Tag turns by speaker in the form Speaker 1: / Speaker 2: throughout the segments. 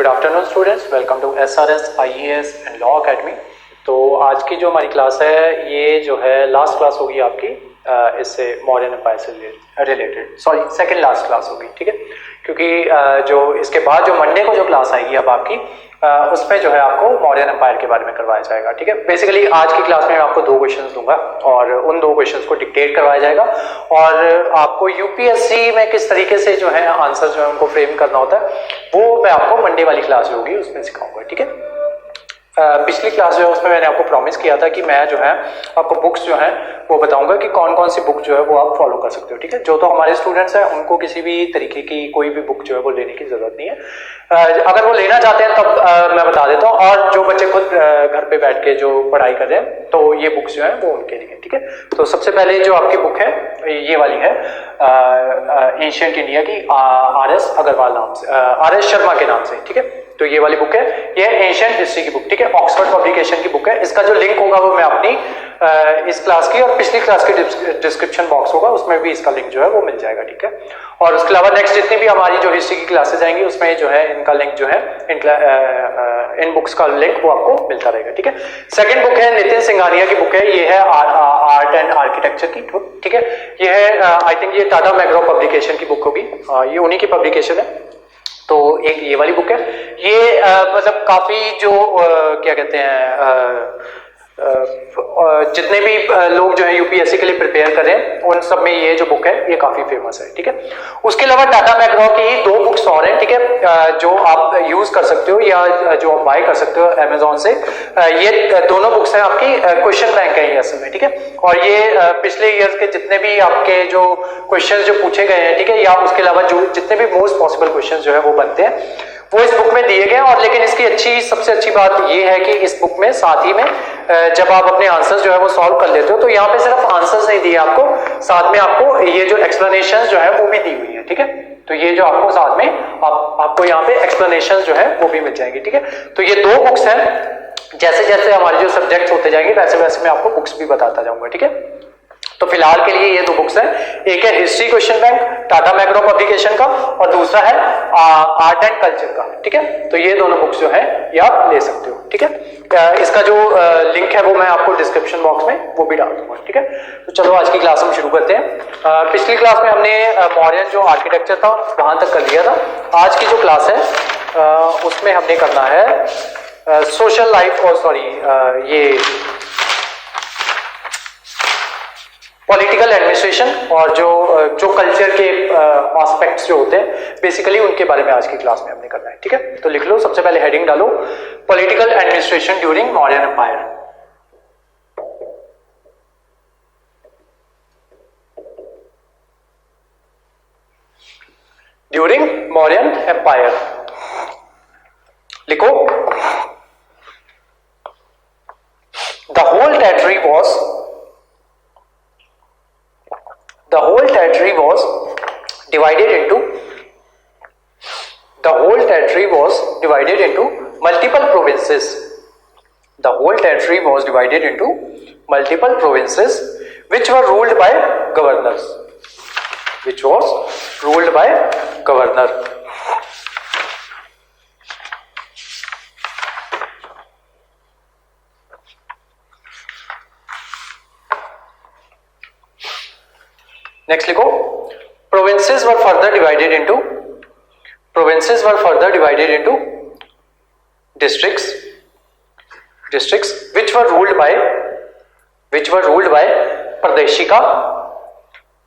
Speaker 1: Good afternoon students, welcome to SRS IAS and law academy. तो आज की जो हमारी क्लास है ये जो है लास्ट क्लास होगी आपकी इससे मॉडर्न एम्पायर से related, sorry second last class होगी, ठीक है। क्योंकि जो इसके बाद जो मंडे को जो क्लास आएगी अब आपकी उसमें जो है आपको मॉडर्न एम्पायर के बारे में करवाया जाएगा, ठीक है। बेसिकली आज की क्लास में मैं आपको 2 क्वेश्चंस दूंगा और उन 2 क्वेश्चंस को डिक्टेट करवाया जाएगा और आपको यूपीएससी में किस तरीके से जो है आंसर जो है उनको फ्रेम करना होता है वो मैं आपको मंडे वाली क्लास जो होगी उसमें सिखाऊंगा, ठीक है। पिछली क्लास जो है उसमें मैंने आपको प्रॉमिस किया था कि मैं जो है आपको बुक्स जो है वो बताऊंगा कि कौन कौन सी बुक जो है वो आप फॉलो कर सकते हो, ठीक है। जो तो हमारे स्टूडेंट्स हैं उनको किसी भी तरीके की कोई भी बुक जो है वो लेने की जरूरत नहीं है। अगर वो लेना चाहते हैं तब मैं बता देता हूँ, और जो बच्चे खुद घर पे बैठ के जो पढ़ाई कर रहे हैं तो ये बुक्स जो है वो उनके लिए, ठीक है। तो सबसे पहले जो आपकी बुक है ये वाली है एंशिएंट इंडिया की RS अग्रवाल नाम से, RS शर्मा के नाम से, ठीक है। तो ये वाली बुक है, ये एंशिएंट हिस्ट्री की बुक, ठीक है। ऑक्सफोर्ड पब्लिकेशन की बुक है। इसका जो लिंक होगा वो मैं अपनी इस क्लास की और पिछली क्लास के डिस्क्रिप्शन बॉक्स होगा उसमें भी इसका लिंक जो है वो मिल जाएगा, ठीक है। और उसके अलावा नेक्स्ट जितनी भी हमारी जो हिस्ट्री की क्लासेस आएंगी उसमें जो है इनका लिंक जो है इन बुक्स का लिंक वो आपको मिलता रहेगा, ठीक है। सेकंड बुक है नितिन सिंघानिया की बुक है, ये है आर्ट एंड आर्किटेक्चर की बुक, ठीक है। ये है आई थिंक ये टाटा मैग्रो पब्लिकेशन की बुक होगी, ये उन्हीं की पब्लिकेशन है। तो एक ये वाली बुक है, ये मतलब काफी जो क्या कहते हैं जितने भी लोग जो है यूपीएससी के लिए प्रिपेयर कर रहे हैं उन सब में ये जो बुक है ये काफी फेमस है, ठीक है। उसके अलावा टाटा मैग्रो की 2 बुक्स और हैं, ठीक है, जो आप यूज कर सकते हो या जो आप बाय कर सकते हो अमेजोन से। ये दोनों बुक्स हैं आपकी क्वेश्चन बैंक है ये असल में, ठीक है। और ये पिछले ईयर्स के जितने भी आपके जो क्वेश्चन जो पूछे गए हैं, ठीक है, या उसके अलावा जो जितने भी मोस्ट पॉसिबल क्वेश्चन जो है वो बनते हैं वो इस बुक में दिए गए। और लेकिन इसकी सबसे अच्छी बात ये है कि इस बुक में साथ ही में जब आप अपने आंसर्स जो है वो सॉल्व कर लेते हो तो यहाँ पे सिर्फ आंसर्स नहीं दिए आपको, साथ में आपको ये जो एक्सप्लेनेशंस जो है वो भी दी हुई है, ठीक है। तो ये जो आपको साथ में आपको यहाँ पे एक्सप्लेनेशंस जो है वो भी मिल जाएंगी, ठीक है। तो ये 2 बुक्स हैं, जैसे जैसे हमारे जो सब्जेक्ट्स होते जाएंगे वैसे वैसे मैं आपको बुक्स भी बताता जाऊंगा, ठीक है। तो फिलहाल के लिए ये 2 बुक्स हैं, एक है history question bank Tata मैग्रो publication का और दूसरा है आर्ट एंड कल्चर का, ठीक है। तो ये दोनों बुक्स जो है ये आप ले सकते हो, ठीक है। इसका जो लिंक है वो मैं आपको डिस्क्रिप्शन बॉक्स में वो भी डाल दूंगा, ठीक है। तो चलो आज की क्लास हम शुरू करते हैं। पिछली क्लास में हमने मॉडर्न जो आर्किटेक्चर था वहां तक कर लिया था। आज की जो क्लास है उसमें हमने करना है सोशल लाइफ और सॉरी ये पॉलिटिकल एडमिनिस्ट्रेशन और जो कल्चर के एस्पेक्ट्स जो होते हैं बेसिकली उनके बारे में आज की क्लास में हमने करना है, ठीक है। तो लिख लो, सबसे पहले हेडिंग डालो political administration during modern empire. During modern empire लिखो the whole territory was divided into multiple provinces. The whole territory was divided into multiple provinces which were ruled by governors. Next लिखो provinces were further divided into districts which were ruled by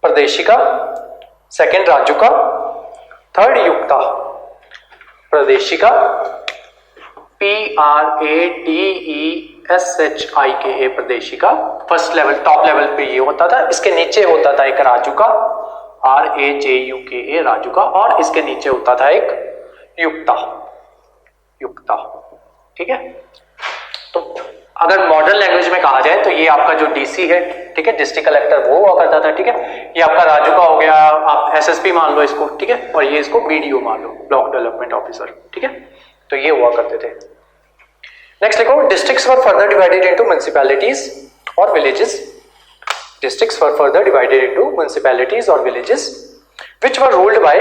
Speaker 1: Pradeshika, second Rajuka, third Yukta। Pradeshika PRADESHIKA प्रदेशिका first level top level पे ये होता था। इसके नीचे होता था एक राजुका RAJUKA राजुका और इसके नीचे होता था एक युक्ता, ठीक है। तो अगर मॉडर्न लैंग्वेज में कहा जाए तो ये आपका जो DC है, ठीक है, डिस्ट्रिक्ट कलेक्टर वो हुआ करता था, ठीक है। ये आपका राजुका हो गया, आप SSP मान लो इसको, ठीक है, और ये इसको BDO मान लो, ब्लॉक डेवलपमेंट ऑफिसर, ठीक है। तो ये हुआ करते थे। नेक्स्ट लिखो डिस्ट्रिक्ट्स वर फर्दर डिवाइडेड इनटू म्युनिसिपैलिटीज और villages. Districts were further divided into municipalities or villages which were ruled by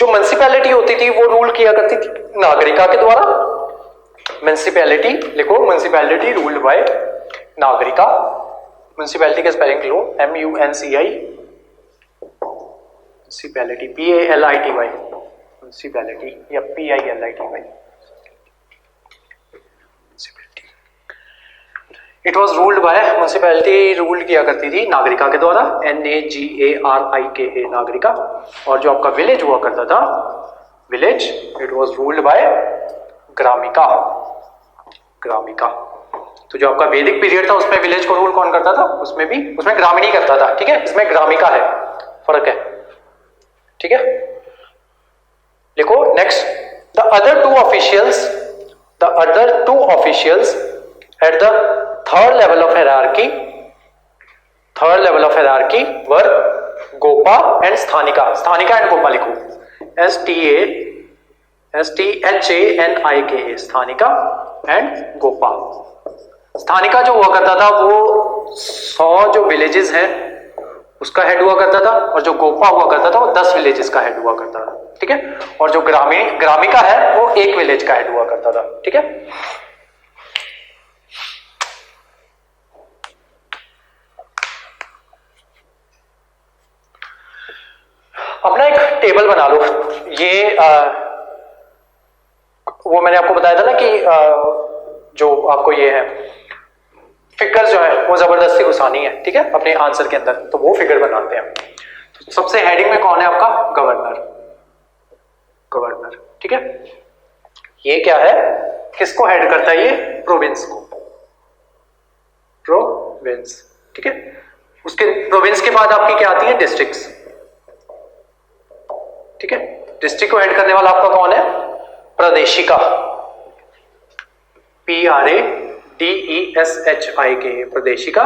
Speaker 1: जो म्युनिसिपैलिटी होती थी वो रूल किया करती थी नागरिका के द्वारा। म्युनिसिपैलिटी लिखो, म्युनिसिपैलिटी रूल्ड बाय नागरिका। म्युनिसिपैलिटी का स्पेलिंग लो, MUNCI, म्युनिसिपैलिटी PALITY, म्युनिसिपैलिटी या PILITY। It was ruled bye, municipality rule किया करती थी नागरिका के द्वारा, NAGARIKA, नागरिका। और जो आपका विलेज हुआ करता था, village, it was ruled by ग्रामिका, ग्रामिका। तो जो आपका वैदिक पीरियड था उसमें विलेज को रूल कौन करता था, उसमें ग्रामीणी करता था, ठीक है, इसमें ग्रामिका है, फर्क है, ठीक है। लिखो next, the other two officials at the third level of hierarchy were Gopa and Sthanika। Sthanika and Gopa लिखो, STHANIKA, Sthanika and Gopa। स्थानिका जो हुआ करता था वो 100 जो विलेजेस हैं उसका हेड हुआ करता था, और जो गोपा हुआ करता था वो 10 विलेजेस का हेड हुआ करता था, ठीक है। और जो ग्रामिका है वो 1 विलेज का हेड हुआ करता था, ठीक है। अपना एक टेबल बना लो, ये वो मैंने आपको बताया था ना कि जो आपको ये है फिगर जो है वो जबरदस्ती घुसानी है, ठीक है, अपने आंसर के अंदर, तो वो फिगर बनाते हैं। तो सबसे हेडिंग में कौन है आपका, गवर्नर, गवर्नर, ठीक है। ये क्या है, किसको हेड करता है, ये प्रोविंस को, प्रोविंस, ठीक है। उसके प्रोविंस के बाद आपकी क्या आती है, डिस्ट्रिक्ट्स, ठीक है। डिस्ट्रिक्ट को हेड करने वाला आपका कौन है, प्रादेशिका, PRADESHIK, प्रादेशिका।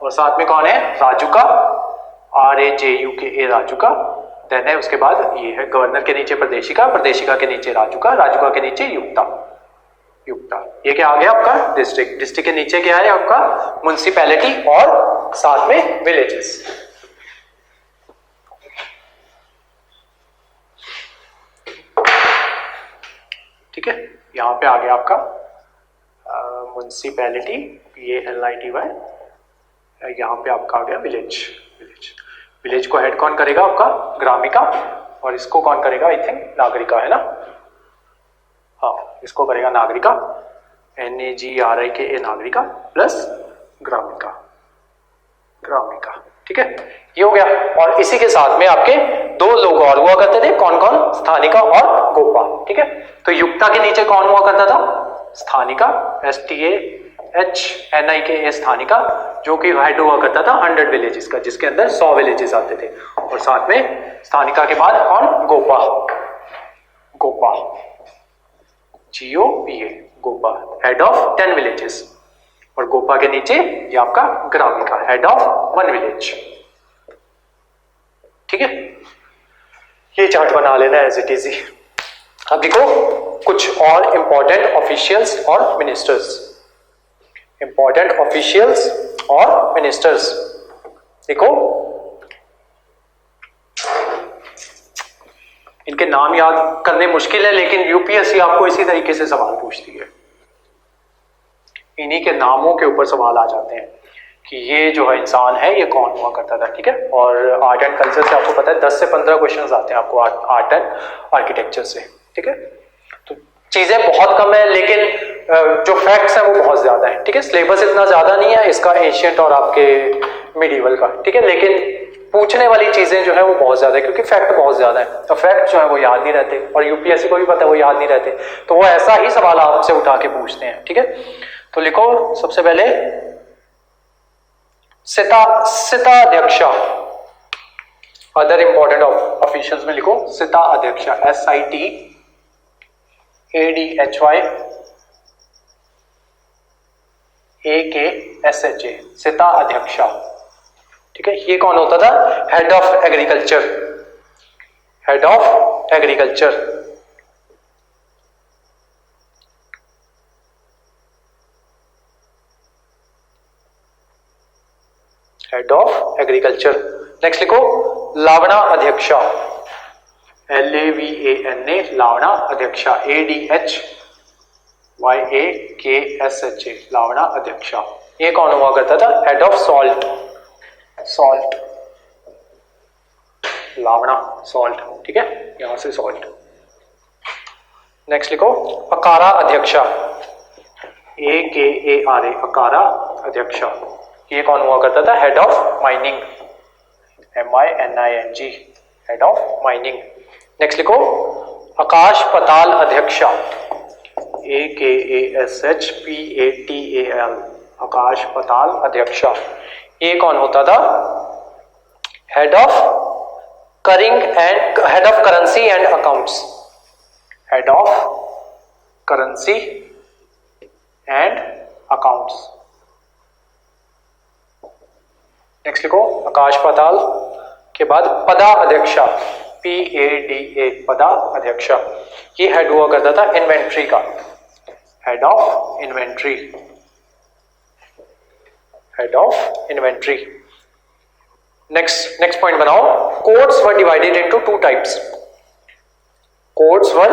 Speaker 1: और साथ में कौन है, राजुका, RAJUKA, राजुका। देन है उसके बाद ये है गवर्नर के नीचे प्रादेशिका, प्रादेशिका के नीचे राजुका, राजुका के नीचे युक्ता, युक्ता। ये क्या आ गया आपका डिस्ट्रिक्ट। डिस्ट्रिक्ट के नीचे क्या है आपका, म्युनिसिपैलिटी और साथ में विलेजेस। ठीक है, यहां पे आ गया आपका म्युनिसिपैलिटी, PALITY, यहां पे आपका आ गया विलेज। विलेज, विलेज को हेड कौन करेगा, आपका ग्रामिका, और इसको कौन करेगा, आई थिंक नागरिका, है ना। हाँ, इसको करेगा नागरिका, NAGRIKA, नागरिका प्लस ग्रामिका, ग्रामिका, ठीक है। ये हो गया। और इसी के साथ में आपके 2 लोग और हुआ करते थे, कौन कौन, स्थानिका और गोपा, ठीक है। तो युक्ता के नीचे कौन हुआ करता था, स्थानिका, STAHNIKA, स्थानिका, जो कि हेड हुआ करता था 100 विलेजेस का, जिसके अंदर 100 विलेजेस आते थे। और साथ में स्थानिका के बाद कौन, Gopa, Gopa, GOPA, Gopa, head of 10 villages. और गोपा के नीचे ये आपका ग्रामिका, हेड ऑफ 1 विलेज, ठीक है। ये चार्ट बना लेना एज इट इज। अब देखो कुछ और इंपॉर्टेंट ऑफिशियल्स और मिनिस्टर्स, इंपॉर्टेंट ऑफिशियल्स और मिनिस्टर्स। देखो इनके नाम याद करने मुश्किल है, लेकिन यूपीएससी आपको इसी तरीके से सवाल पूछती है, इन्हीं के नामों के ऊपर सवाल आ जाते हैं कि ये जो है इंसान है ये कौन हुआ करता था, ठीक है। और आर्ट एंड कल्चर से आपको पता है 10 से 15 क्वेश्चंस आते हैं आपको आर्ट एंड आर्किटेक्चर से, ठीक है। तो चीजें बहुत कम है, लेकिन जो फैक्ट्स हैं वो बहुत ज्यादा है, ठीक है। सिलेबस इतना ज्यादा नहीं है इसका एशियंट और आपके मिडिवल का, ठीक है, लेकिन पूछने वाली चीजें जो है वो बहुत ज्यादा है, क्योंकि फैक्ट बहुत ज्यादा है। तो फैक्ट जो है वो याद नहीं रहते, और यूपीएससी को भी पता है वो याद नहीं रहते, तो वो ऐसा ही सवाल आपसे उठा के पूछते हैं, ठीक है। तो लिखो सबसे पहले सिताध्यक्षा, अदर इंपॉर्टेंट ऑफिशियल्स में लिखो सिताध्यक्षा, SITADHYAKSHA, सिताध्यक्षा, ठीक है। ये कौन होता था, head of agriculture, head of agriculture, head of agriculture. Next लिखो लावणा अध्यक्षा, LAVANA लावणा अध्यक्षा, ADHYAKSHA लावणा अध्यक्षा। ये कौन हुआ करता था? हेड ऑफ सॉल्ट, सॉल्ट लावणा सॉल्ट, ठीक है, यहां से सॉल्ट। नेक्स्ट लिखो अकारा अध्यक्षा, AKARA अकारा अध्यक्षा। ये कौन हुआ करता था? Head of mining, MINING head of mining. Next लिखो आकाश पताल अध्यक्षा, AKASHPATAL आकाश पताल अध्यक्षा। ये कौन होता था? हेड ऑफ करिंग and head of currency and accounts, head of currency and accounts. Next लिखो आकाश पताल के बाद पदा अध्यक्षा, PADA पदा अध्यक्षा। ये हेड हुआ करता था इन्वेंट्री का, head of inventory, head of inventory. Next point बनाओ, codes were divided into two types, codes were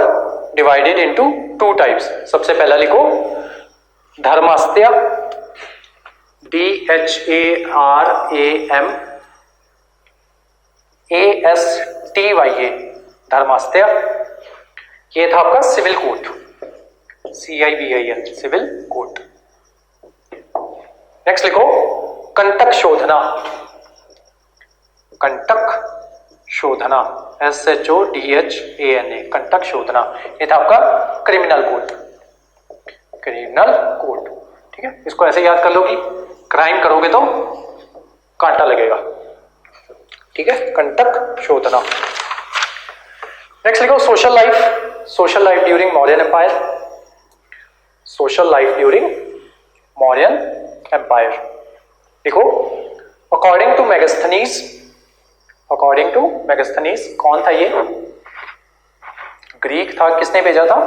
Speaker 1: divided into two types. सबसे पहला लिखो धर्मास्त्य, DHARAMASTYA धर्मास्त्य। ये था आपका civil code, CIVIL civil code. Next लिखो कंटक शोधना, कंटक शोधना, SHODHANA कंटक शोधना। ये था आपका क्रिमिनल कोड, क्रिमिनल कोड, ठीक है। इसको ऐसे याद कर लो कि क्राइम करोगे तो कांटा लगेगा, ठीक है, कंटक शोधना। नेक्स्ट लिखो social life, social life during Mauryan empire, social life during Mauryan empire. लिखो according to Megasthenes, according to Megasthenes कौन था ये? ग्रीक था। किसने भेजा था?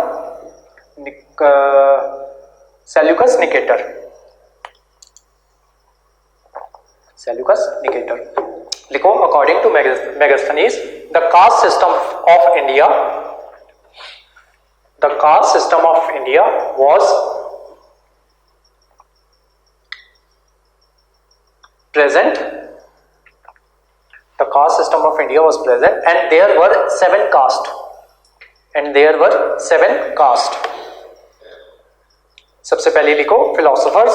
Speaker 1: Seleucus Nicator, Seleucus Nicator. लिखो according to Megasthenes the caste system of India, the caste system of India was present, the caste system of India was present and there were 7 castes, and there were 7 castes। सबसे पहले लिखो philosophers,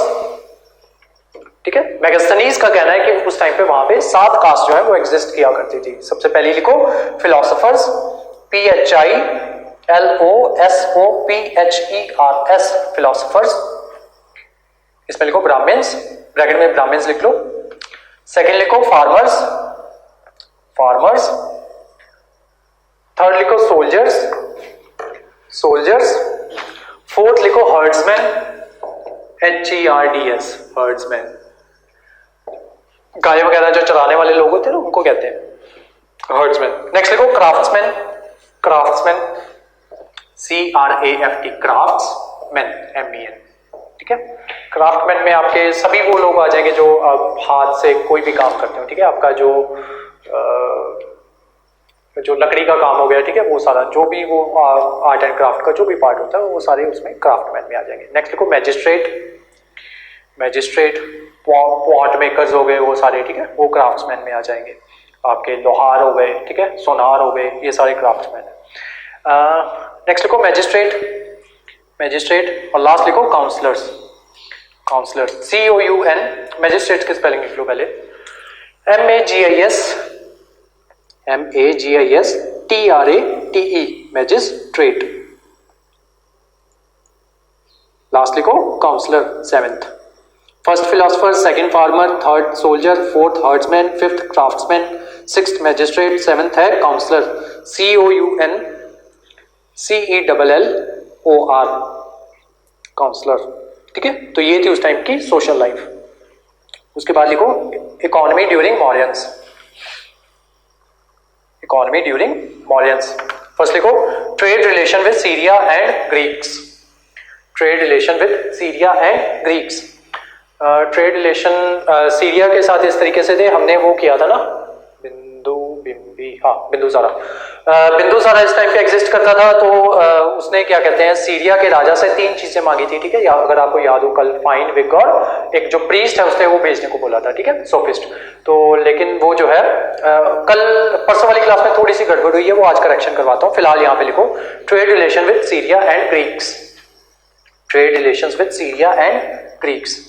Speaker 1: ठीक है। मेगास्थनीज का कहना है कि उस टाइम पे वहां पे 7 कास्ट जो है वो एग्जिस्ट किया करती थी। सबसे पहले लिखो फिलोसोफर्स, PHILOSOPHERS फिलोसोफर्स। इसमें लिखो ब्राह्मण्स, ब्रैकेट में ब्राह्मण्स लिख लो। सेकेंड लिखो फार्मर्स, फार्मर्स। थर्ड लिखो सोल्जर्स, सोल्जर्स। फोर्थ लिखो हर्ड्समैन, HERDS हर्ड्समैन। गाय वगैरह जो चराने वाले लोग होते हैं ना उनको कहते हैं हर्ड्समैन। नेक्स्ट लिखो craftsman, craftsman CRAFT craftsman MEN, ठीक है। क्राफ्टमैन में आपके सभी वो लोग आ जाएंगे जो हाथ से कोई भी काम करते हो, ठीक है। आपका जो लकड़ी का काम हो गया, ठीक है, वो सारा जो भी वो आर्ट एंड क्राफ्ट का जो भी पार्ट होता है वो सारे उसमें क्राफ्टमैन में आ जाएंगे। नेक्स्ट लिखो मैजिस्ट्रेट, मैजिस्ट्रेट पॉट मेकर्स हो गए वो सारे, ठीक है, वो क्राफ्ट्समैन में आ जाएंगे। आपके लोहार हो गए, ठीक है, सोनार हो गए, ये सारे क्राफ्ट्समैन है। नेक्स्ट लिखो मैजिस्ट्रेट, मैजिस्ट्रेट। और लास्ट लिखो काउंसलर्स, काउंसलर्स COUN। मैजिस्ट्रेट की स्पेलिंग लिख लो पहले, MAGISTRATE मैजिस्ट्रेट। लास्ट लिखो counsellor 7th। First philosopher, second farmer, third soldier, fourth herdsman, fifth craftsman, sixth magistrate, 7th है काउंसलर COUNCELLOR काउंसलर, ठीक है। तो ये थी उस टाइम की सोशल लाइफ। उसके बाद लिखो economy during Mauryans, economy during Mauryans. First लिखो trade relation with Syria and Greeks, trade relation with Syria and Greeks. Trade relation Syria के साथ इस तरीके से थे, हमने वो किया था ना बिंदु बिंबी, हाँ बिंदुसारा। बिंदुसारा इस टाइम पे एग्जिस्ट करता था, तो उसने क्या कहते हैं सीरिया के राजा से 3 चीजें मांगी थी, ठीक है, या अगर आपको याद हो कल फाइन विग और एक जो प्रीस्ट है उसने वो भेजने को बोला था, ठीक है, सोफिस्ट। तो लेकिन वो जो है कल परसों वाली क्लास में थोड़ी सी गड़बड़ हुई है, वो आज करेक्शन करवाता हूँ। फिलहाल यहाँ पे लिखो trade relation with Syria and Greeks, trade relations with Syria and Greeks.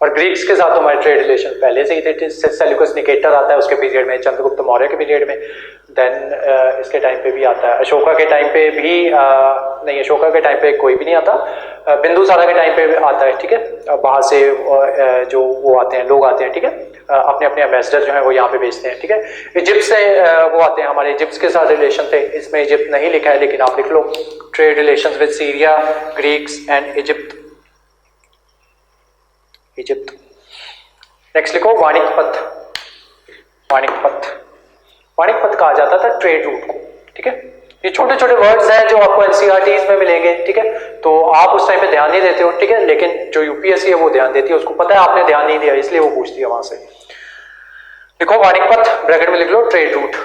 Speaker 1: और ग्रीक्स के साथ हमारे ट्रेड रिलेशन पहले से ही थे। सेल्यूकस निकेटर आता है उसके पीरियड में, चंद्रगुप्त मौर्य के पीरियड में, देन इसके टाइम पे भी आता है, अशोका के टाइम पे भी नहीं, अशोका के टाइम पे कोई भी नहीं आता, बिंदुसारा के टाइम पे भी आता है, ठीक है। बाहर से जो वो आते हैं, लोग आते हैं, ठीक है, अपने अपने एम्बेसडर जो है वो यहाँ पे भेजते हैं, ठीक है। इजिप्ट से वो आते हैं, हमारे इजिप्ट के साथ रिलेशन थे, इसमें इजिप्ट नहीं लिखा है लेकिन आप लिख लो trade relation with Syria, Greeks and Egypt, Egypt. Next लिखो वाणिज्यपथ। वाणिज्यपथ, वाणिज्यपथ कहा जाता था ट्रेड रूट को, ठीक है। ये छोटे छोटे वर्ड्स हैं जो आपको एनसीईआरटीज में मिलेंगे, ठीक है, तो आप उस टाइम पे ध्यान नहीं देते हो, ठीक है, लेकिन जो यूपीएससी है वो ध्यान देती है, उसको पता है आपने ध्यान नहीं दिया इसलिए वो पूछती है वहां से। लिखो वाणिज्यपथ, ब्रैकेट में लिख लो ट्रेड रूट।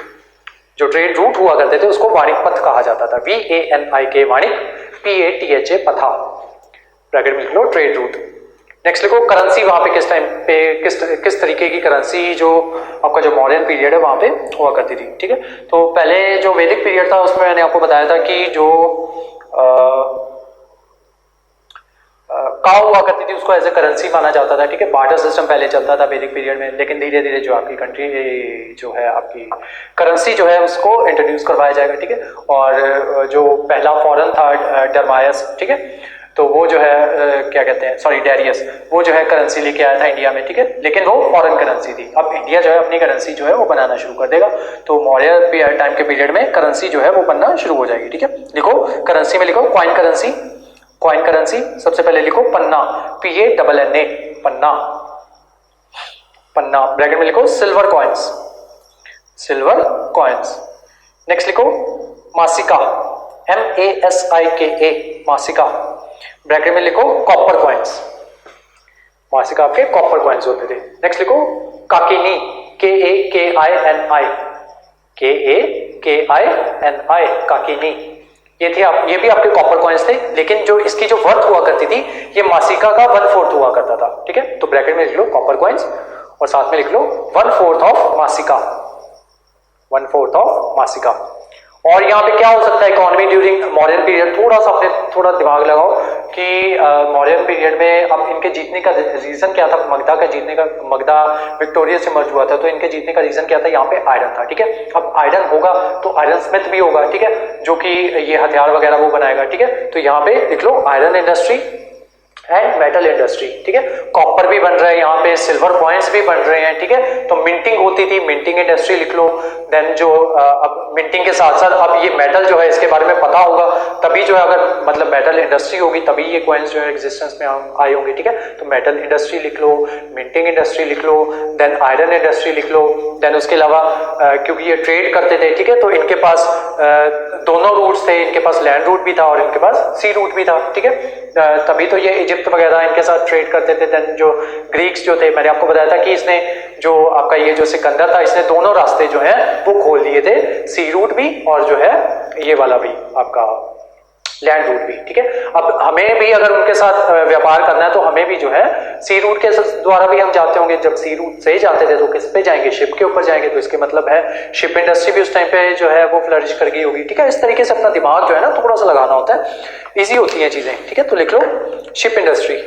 Speaker 1: जो ट्रेड रूट हुआ करते थे उसको वाणिज्यपथ कहा जाता था, VANIK वाणिज्य, PATHA पथा, ब्रैकेट में लिख लो ट्रेड रूट। नेक्स्ट लिखो करेंसी, वहां पे किस टाइम पे किस तरीके की करेंसी जो आपका जो मॉडर्न पीरियड है वहां पे हुआ करती थी, ठीक है। तो पहले जो वैदिक पीरियड था उसमें मैंने आपको बताया था कि जो काउ हुआ करती थी उसको एज ए करेंसी माना जाता था, ठीक है। बार्टर सिस्टम पहले चलता था वैदिक पीरियड में, लेकिन धीरे धीरे जो आपकी कंट्री जो है आपकी करेंसी जो है उसको इंट्रोड्यूस करवाया जाएगा, ठीक है। और जो पहला फॉरेन था डरमायस, ठीक है, तो वो जो है क्या कहते हैं, सॉरी डेरियस, वो जो है करेंसी लेके आया था इंडिया में, ठीक है, लेकिन वो फॉरेन करेंसी थी। अब इंडिया जो है अपनी करेंसी जो है वो बनाना शुरू कर देगा, तो मौर्य टाइम के पीरियड में करेंसी जो है वो बनना शुरू हो जाएगी, ठीक है। लिखो करेंसी में लिखो क्वाइन करेंसी, क्वाइन करेंसी सबसे पहले लिखो पन्ना, PANNA पन्ना, पन्ना, ब्रैकेट में लिखो silver coins, silver coins. Next लिखो मासिका, MASIKA मासिका, ब्रैकेट में लिखो कॉपर कॉइन्स, मासिका आपके कॉपर कॉइन्स होते थे। नेक्स्ट लिखो काकिनी, KAKINI काकिनी, ये थे आप, ये भी आपके कॉपर कॉइन्स थे, लेकिन जो इसकी जो वर्थ हुआ करती थी ये मासिका का 1/4 हुआ करता था, ठीक है। तो ब्रैकेट में लिख लो कॉपर कॉइन्स और साथ में लिख लो 1/4 ऑफ मासिका, 1/4 ऑफ मासिका। और यहाँ पे क्या हो सकता है इकोनॉमी ड्यूरिंग मॉडर्न पीरियड, थोड़ा सा अपने थोड़ा दिमाग लगाओ कि मॉडर्न पीरियड में अब इनके जीतने का रीजन क्या था, मगधा का जीतने का, मगधा विक्टोरिया से मर्ज हुआ था, तो इनके जीतने का रीजन क्या था, यहाँ पे आयरन था, ठीक है। अब आयरन होगा तो आयरन स्मिथ भी होगा, ठीक है, जो कि ये हथियार वगैरह वो बनाएगा, ठीक है। तो यहाँ पे लिख लो iron industry and metal industry, ठीक है। कॉपर भी बन रहा है यहाँ पे, सिल्वर कॉइन्स भी बन रहे हैं, ठीक है। तो मिंटिंग होती थी, मिंटिंग इंडस्ट्री लिख लो। देन जो अब मिंटिंग के साथ साथ अब ये मेटल जो है इसके बारे में पता होगा, तभी जो है अगर मतलब मेटल इंडस्ट्री होगी तभी ये कॉइन्स जो है एग्जिस्टेंस में आए होंगे, ठीक है। तो मेटल इंडस्ट्री लिख लो, मिंटिंग इंडस्ट्री लिख लो, देन आयरन इंडस्ट्री लिख लो। देन उसके अलावा क्योंकि ये ट्रेड करते थे, ठीक है, तो इनके पास दोनों रूट्स थे, इनके पास लैंड रूट भी था और इनके पास सी रूट भी था, ठीक है। तभी तो ये इजिप्ट वगैरह इनके साथ ट्रेड करते थे। देन जो ग्रीक्स जो थे, मैंने आपको बताया था कि इसने जो आपका ये जो सिकंदर था इसने दोनों रास्ते जो हैं वो खोल दिए थे, सी रूट भी और जो है ये वाला भी आपका लैंड रूट भी, ठीक है। अब हमें भी अगर उनके साथ व्यापार करना है तो हमें भी जो है सी रूट के द्वारा भी हम जाते होंगे। जब सी रूट से जाते थे तो किस पे जाएंगे, शिप के ऊपर जाएंगे, तो इसके मतलब है शिप इंडस्ट्री भी उस टाइम पे जो है वो फ्लरिश कर गई होगी, ठीक है। इस तरीके से अपना दिमाग जो है ना थोड़ा सा लगाना होता है, इजी होती है चीजें, ठीक है। तो लिख लो शिप इंडस्ट्री,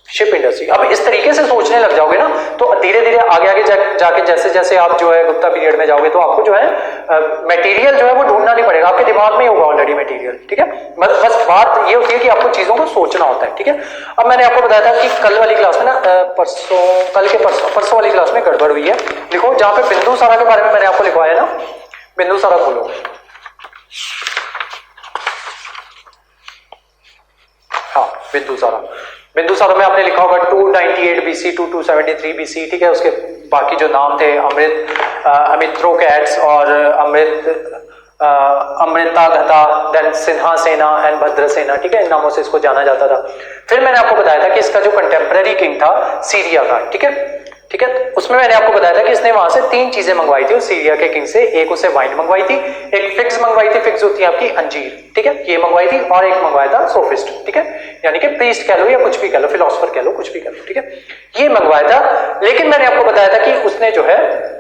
Speaker 1: शिप इंडस्ट्री। अब इस तरीके से सोचने लग जाओगे ना तो धीरे धीरे आगे आगे जाके जैसे जैसे आप जो है गुप्ता पीरियड में जाओगे तो आपको जो है मटेरियल जो है वो ढूंढना नहीं पड़ेगा, आपके दिमाग में ही होगा ऑलरेडी मटेरियल, ठीक है। बस बात ये होती है कि आपको चीजों को सोचना होता है, ठीक है। अब मैंने आपको बताया था कि कल वाली क्लास में ना परसों वाली क्लास में गड़बड़ हुई है। लिखो जहां पे बिंदुसारा के बारे में मैंने आपको लिखवाया ना, बिंदुसारा खोलो, हाँ बिंदुसारा। बिंदुसारा में आपने लिखा होगा 298 BC to 273 BC, ठीक है। उसके बाकी जो नाम थे अमित्रोकैट्स और अमृतागता, देन सिन्हासेना एंड भद्रसेना, ठीक है, इन नामों से इसको जाना जाता था। फिर मैंने आपको बताया था कि इसका जो कंटेम्पररी किंग था सीरिया का, ठीक है, ठीक है। उसमें मैंने आपको बताया था कि इसने वहां से 3 चीजें मंगवाई थी उस सीरिया के किंग से। एक उसे वाइन मंगवाई थी, एक फिग्स मंगवाई थी, फिग्स होती है आपकी अंजीर, ठीक है, ये मंगवाई थी, और एक मंगवाया था सोफिस्ट, ठीक है, यानी कि प्रीस्ट कह लो या कुछ भी कह लो, फिलोसोफर कह लो, कुछ भी कह लो, ठीक है, ये मंगवाया था। लेकिन मैंने आपको बताया था कि उसने जो है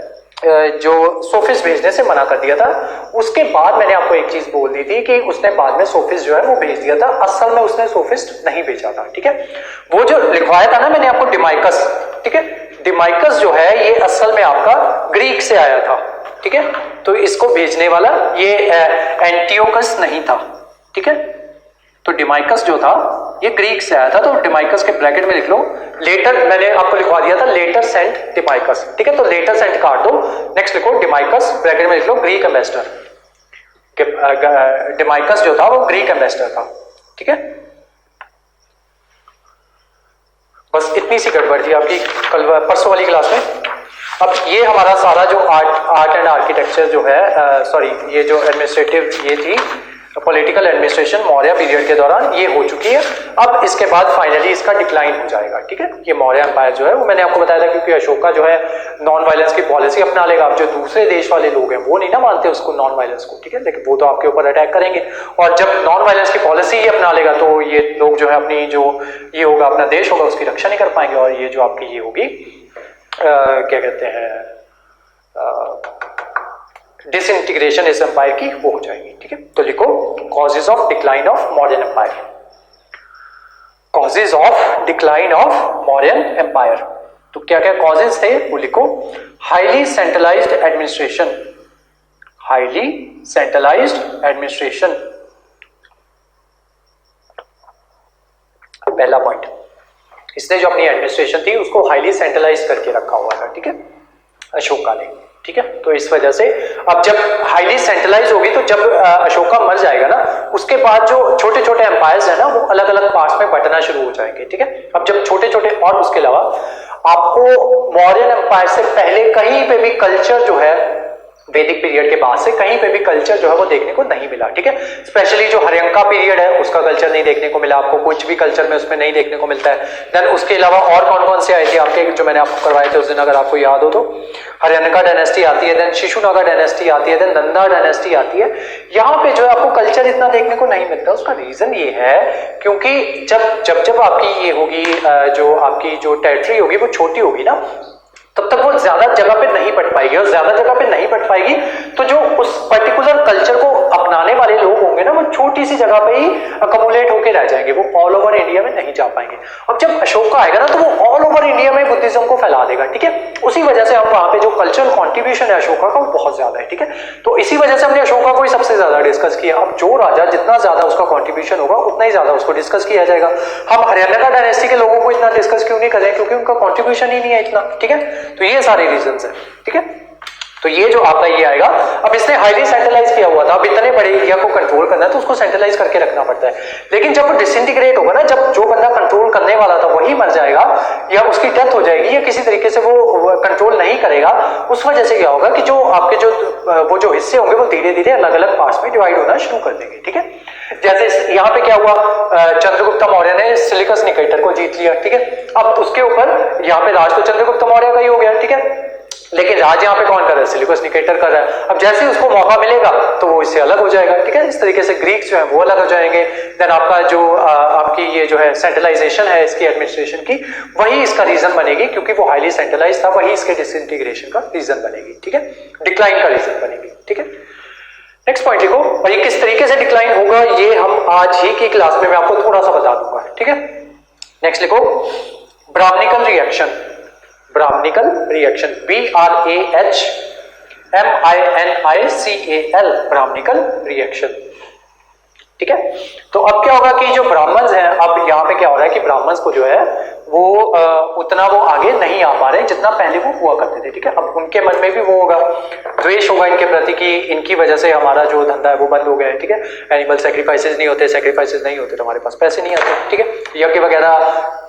Speaker 1: जो सोफिस्ट भेजने से मना कर दिया था। उसके बाद मैंने आपको एक चीज बोल दी थी कि उसने बाद में सोफिस्ट जो है वो भेज दिया था, असल में उसने सोफिस्ट नहीं भेजा था, ठीक है। वो जो लिखवाया था ना मैंने आपको डिमाइकस, ठीक है, डिमाइकस जो है ये असल में आपका ग्रीक से आया था, ठीक है, तो इसको भेजने वाला ये एंटियोकस नहीं था, ठीक है। तो डिमाइकस जो था ये ग्रीक से आया था, तो डिमाइकस के ब्रैकेट में लिख लो लेटर, मैंने आपको लिखवा दिया था लेटर सेंट डिमाइकस, ठीक है, तो लेटर सेंट काट दो, नेक्स्ट लिखो डिमाइकस, ब्रैकेट में लिख लो ग्रीक एम्बेसडर। डिमाइकस जो था वो ग्रीक एम्बेसडर था, ठीक है। बस इतनी सी गड़बड़ थी आपकी कल परसों वाली क्लास में। अब ये हमारा सारा जो आर्ट एंड आर्किटेक्चर जो है सॉरी ये जो एडमिनिस्ट्रेटिव ये थी पॉलिटिकल एडमिनिस्ट्रेशन मौर्य पीरियड के दौरान ये हो चुकी है। अब इसके बाद फाइनली इसका डिक्लाइन हो जाएगा, ठीक है। ये मौर्य एम्पायर जो है वो मैंने आपको बताया था क्योंकि अशोका जो है नॉन वायलेंस की पॉलिसी अपना लेगा। अब जो दूसरे देश वाले लोग हैं वो नहीं ना मानते उसको नॉन वायलेंस को, ठीक है, लेकिन वो तो आपके ऊपर अटैक करेंगे, और जब नॉन वायलेंस की पॉलिसी ही अपना लेगा तो ये लोग जो है अपनी जो ये होगा अपना देश होगा उसकी रक्षा नहीं कर पाएंगे, और ये जो आपकी ये होगी क्या कहते हैं डिसइंटीग्रेशन इस एम्पायर की वो हो जाएगी, ठीक है। तो लिखो causes of decline of Mauryan empire, causes of decline of Mauryan empire. तो क्या क्या कॉजेज थे वो लिखो। Highly centralised administration, highly centralised administration पहला पॉइंट। इसने जो अपनी एडमिनिस्ट्रेशन थी उसको हाईली सेंट्रलाइज करके रखा हुआ था, ठीक है, अशोका ने, ठीक है। तो इस वजह से अब जब हाईली सेंट्रलाइज होगी तो जब अशोका मर जाएगा ना उसके बाद जो छोटे छोटे एम्पायर्स है ना वो अलग अलग पार्ट्स में बंटना शुरू हो जाएंगे, ठीक है। अब जब छोटे छोटे, और उसके अलावा आपको मौर्यन एम्पायर से पहले कहीं पे भी कल्चर जो है वैदिक पीरियड के बाद से कहीं पे भी कल्चर जो है वो देखने को नहीं मिला, ठीक है। स्पेशली जो हर्यंका पीरियड है उसका कल्चर नहीं देखने को मिला आपको, कुछ भी कल्चर में उसमें नहीं देखने को मिलता है। देन उसके अलावा और कौन कौन से आए थे आपके जो मैंने आपको करवाए थे उस दिन अगर आपको याद हो तो, हर्यंका डायनेस्टी आती है, देन शिशुनागा डायनेस्टी आती है, देन नंदा डायनेस्टी आती है। यहाँ पे जो है आपको कल्चर इतना देखने को नहीं मिलता। उसका रीजन ये है क्योंकि जब आपकी ये होगी जो आपकी जो टेरिटरी होगी वो छोटी होगी ना तब तक वो ज्यादा जगह पे नहीं बट पाएगी, और ज्यादा जगह पे नहीं बट पाएगी तो जो उस पर्टिकुलर कल्चर को अपनाने वाले लोग होंगे ना वो छोटी सी जगह पे ही अकोमोलेट होके रह जाएंगे, वो ऑल ओवर इंडिया में नहीं जा पाएंगे। अब जब अशोका आएगा ना तो वो ऑल ओवर इंडिया में बुद्धिज्म को फैला देगा, ठीक है। उसी वजह से हम वहां पे जो कल्चरल कॉन्ट्रीब्यूशन है अशोका का वो बहुत ज्यादा है, ठीक है। तो इसी वजह से हमने अशोका को ही सबसे ज्यादा डिस्कस किया। अब जो राजा जितना ज्यादा उसका कॉन्ट्रीब्यूशन होगा उतना ही ज्यादा उसको डिस्कस किया जाएगा। हम हरियाणा डायनेस्टी के लोगों को इतना डिस्कस क्यों नहीं करें, क्योंकि उनका कॉन्ट्रीब्यूशन ही नहीं है इतना, ठीक है। तो ये सारे रीजंस है, ठीक है। तो ये जो आपका ये आएगा। अब इसने हाईली सेंट्रलाइज किया हुआ था, अब इतने बड़े एरिया को कंट्रोल करना है तो उसको सेंट्रलाइज करके रखना पड़ता है। लेकिन जब वो डिसइंटीग्रेट होगा ना, जब जो बंदा कंट्रोल करने वाला था वही मर जाएगा या उसकी डेथ हो जाएगी या किसी तरीके से वो कंट्रोल नहीं करेगा, उस वजह से क्या होगा कि जो आपके वो जो हिस्से होंगे वो धीरे धीरे अलग अलग पार्ट्स में डिवाइड होना शुरू कर देंगे, ठीक है। जैसे यहाँ पे क्या हुआ, चंद्रगुप्त मौर्य ने सिलिकस निकेटर को जीत लिया, ठीक है। अब उसके ऊपर यहाँ पे राज तो चंद्रगुप्त मौर्य का ही हो गया, ठीक है, लेकिन राज यहाँ पे कौन कर रहा है, सिलिकस निकेटर कर रहा है। अब जैसे ही उसको मौका मिलेगा तो वो इससे अलग हो जाएगा, ठीक है। इस तरीके से ग्रीक्स जो है वो अलग हो जाएंगे। देन आपका जो आपकी ये जो है सेंट्रलाइजेशन है इसकी एडमिनिस्ट्रेशन की, वही इसका रीजन बनेगी क्योंकि वो हाईली सेंट्रलाइज था, वही इसके डिसइंटीग्रेशन का रीजन बनेगी, ठीक है, डिक्लाइन का रीजन बनेगी, ठीक है। नेक्स्ट पॉइंट लिखो, और ये किस तरीके से डिक्लाइन होगा ये हम आज ही की क्लास में मैं आपको थोड़ा सा बता दूंगा, ठीक है। नेक्स्ट लिखो Brahminical reaction, Brahminical reaction, BRAHMINICAL, Brahminical reaction, ठीक है। तो अब क्या होगा कि जो ब्राह्मण्स हैं, अब यहाँ पे क्या हो रहा है कि ब्राह्मण्स को जो है वो उतना वो आगे नहीं आ पा रहे जितना पहले वो हुआ करते थे, ठीक है। अब उनके मन में भी वो होगा, द्वेष होगा इनके प्रति कि इनकी वजह से हमारा जो धंधा है वो बंद हो गया है, ठीक है। एनिमल सेक्रीफाइसेस नहीं होते, सेक्रीफाइसेस नहीं होते तो हमारे पास पैसे नहीं आते, ठीक है। यज्ञ वगैरह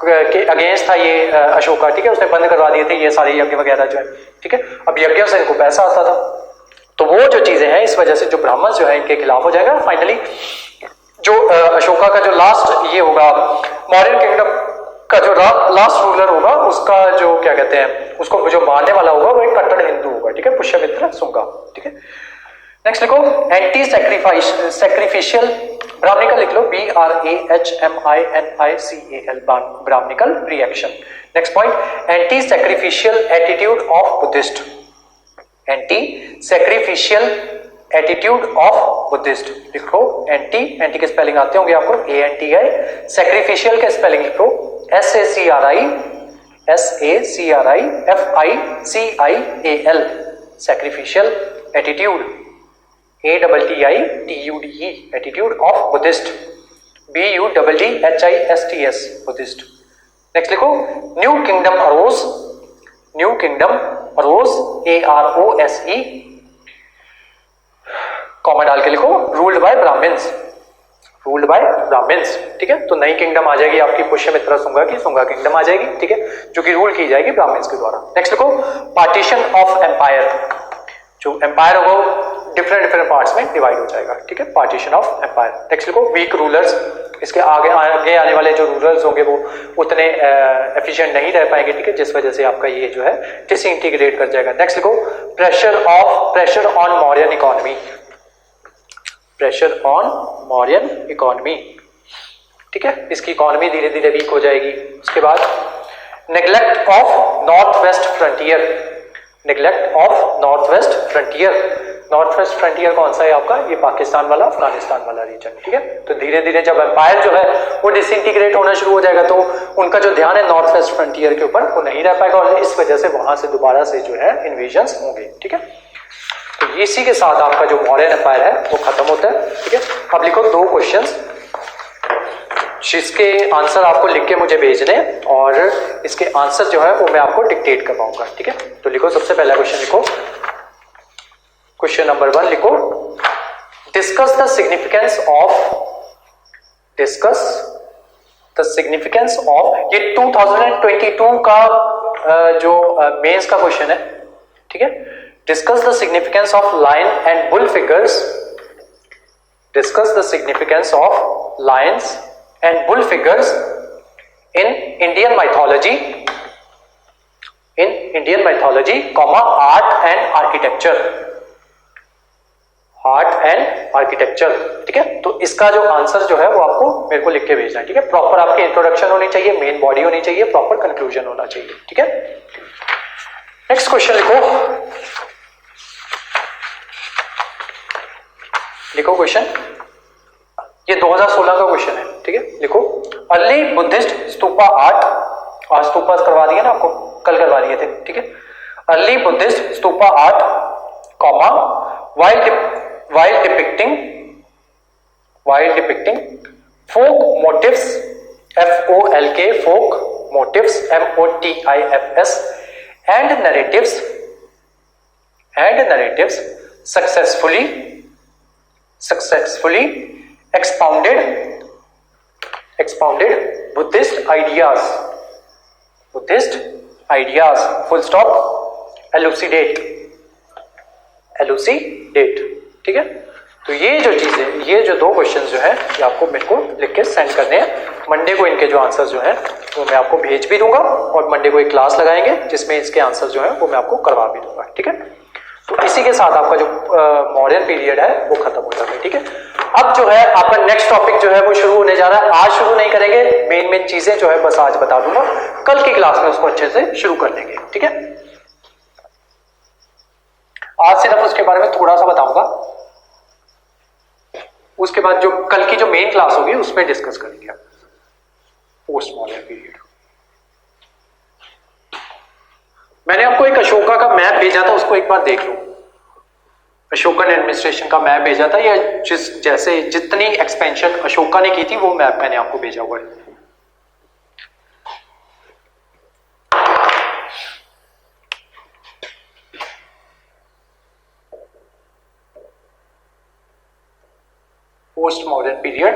Speaker 1: के अगेंस्ट था ये अशोका, ठीक है, उसने बंद करवा दिए थे ये सारे यज्ञ वगैरह जो है, ठीक है। अब यज्ञों से इनको पैसा आता था, तो वो जो चीजें हैं इस वजह से जो ब्राह्मण जो है इनके खिलाफ हो जाएगा। फाइनली जो अशोका का जो लास्ट ये होगा, मौर्यन किंगडम का जो लास्ट रूलर होगा उसका जो क्या कहते हैं उसको जो मारने वाला होगा वो एक कट्टर हिंदू होगा, ठीक है, पुष्यमित्र शुंगा, ठीक है। नेक्स्ट लिखो एंटी सैक्रिफिशियल ब्राह्मणिकल लिख लो, BRAHMINICAL Brahminical reaction. Next point anti sacrificial attitude of Buddhist, anti sacrificial attitude of Buddhist लिखो, एंटी के स्पेलिंग आते होंगे आपको, ANTI, सैक्रिफिशियल के स्पेलिंग लिखो SACRIFICIAL, sacrificial attitude, ATTITUDE attitude of Buddhist, BUDDHISTS Buddhist. Next लिखो new kingdom arose, new kingdom arose AROSE, comma डाल के लिखो ruled by Brahmins, ruled by Brahmins, ठीक है। तो नई किंगडम आ जाएगी आपकी पुष्यमित्र शुंगा की, शुंगा किंगडम आ जाएगी, ठीक है, जो कि रूल की जाएगी ब्राह्मण्स के द्वारा। नेक्स्ट लिखो पार्टीशन ऑफ एम्पायर, जो एम्पायर होगा डिफरेंट पार्ट्स में डिवाइड हो जाएगा, ठीक है, पार्टीशन ऑफ एम्पायर। नेक्स्ट लिखो वीक रूलर्स, इसके आगे आने वाले जो रूलर्स होंगे वो उतने एफिशिएंट नहीं रह पाएंगे, ठीक है, जिस वजह से आपका ये जो है डिसइंटीग्रेट कर जाएगा। नेक्स्ट लिखो pressure on Mauryan economy, pressure on Mauryan economy, ठीक है, इसकी इकोनॉमी धीरे धीरे वीक हो जाएगी। उसके बाद neglect of north west frontier, neglect of north west frontier, north west frontier कौन सा है आपका, ये पाकिस्तान वाला अफगानिस्तान वाला रीजन, ठीक है। तो धीरे धीरे जब एम्पायर जो है वो डिसइंटीग्रेट होना शुरू हो जाएगा तो उनका जो ध्यान है नॉर्थ वेस्ट फ्रंटियर के ऊपर वो नहीं रह पाएगा और इस वजह से वहां से दोबारा से जो है इन्वेजन्स होंगे, ठीक है। तो इसी के साथ आपका जो मौर्यन एम्पायर है वो खत्म होता है, ठीक है। अब लिखो दो क्वेश्चंस जिसके आंसर आपको लिख के मुझे भेजने और इसके आंसर जो है वो मैं आपको डिक्टेट करवाऊंगा, ठीक है। तो लिखो सबसे पहला क्वेश्चन लिखो, क्वेश्चन नंबर 1 लिखो discuss the significance of, discuss the significance of, ये 2022 का जो मेंस का क्वेश्चन है, ठीक है। Discuss the significance of lion and bull figures, discuss the significance of lions and bull figures in Indian mythology, in Indian mythology, comma art and architecture, art and architecture, ठीक है। तो इसका जो answer जो है वो आपको मेरे को लिख के भेजना है, ठीक है। प्रॉपर आपकी इंट्रोडक्शन होनी चाहिए, मेन बॉडी होनी चाहिए, प्रॉपर कंक्लूजन होना चाहिए, ठीक है। नेक्स्ट क्वेश्चन लिखो, लिखो क्वेश्चन, ये 2016 का क्वेश्चन है, ठीक है। लिखो अर्ली बुद्धिस्ट स्तूपा आर्ट, आज स्तूपा करवा दिए ना आपको, कल करवा दिए थे, ठीक है। Early Buddhist stupa art, comma while depicting folk motifs, FOLK folk motifs, MOTIFS, and narratives successfully expounded Buddhist ideas, full stop, elucidate, ठीक है। तो ये जो चीजें, ये जो दो क्वेश्चंस जो है ये आपको मेरे को लिख के सेंड करने हैं। मंडे को इनके जो आंसर जो है वो मैं आपको भेज भी दूंगा और मंडे को एक क्लास लगाएंगे जिसमें इसके आंसर जो है वो मैं आपको करवा भी दूंगा, ठीक है। तो इसी के साथ आपका जो मॉडर्न पीरियड है वो खत्म हो जाता है, ठीक है। अब जो है आपका नेक्स्ट टॉपिक जो है वो शुरू होने जा रहा है, आज शुरू नहीं करेंगे, मेन चीजें जो है बस आज बता दूंगा, कल की क्लास में उसको अच्छे से शुरू कर लेंगे, ठीक है। आज सिर्फ उसके बारे में थोड़ा सा बताऊंगा, उसके बाद जो कल की जो मेन क्लास होगी उसमें डिस्कस करेंगे पोस्ट मॉडर्न पीरियड। मैंने आपको एक अशोका का मैप भेजा था, उसको एक बार देख लो। अशोकन एडमिनिस्ट्रेशन का मैप भेजा था, या जैसे जितनी एक्सपेंशन अशोका ने की थी वो मैप मैंने आपको भेजा हुआ है। पोस्ट मॉडर्न पीरियड,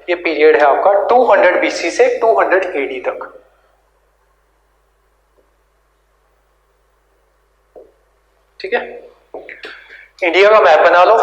Speaker 1: ये पीरियड है आपका 200 BC से 200 AD तक, ठीक है। इंडिया का मैप बना लो,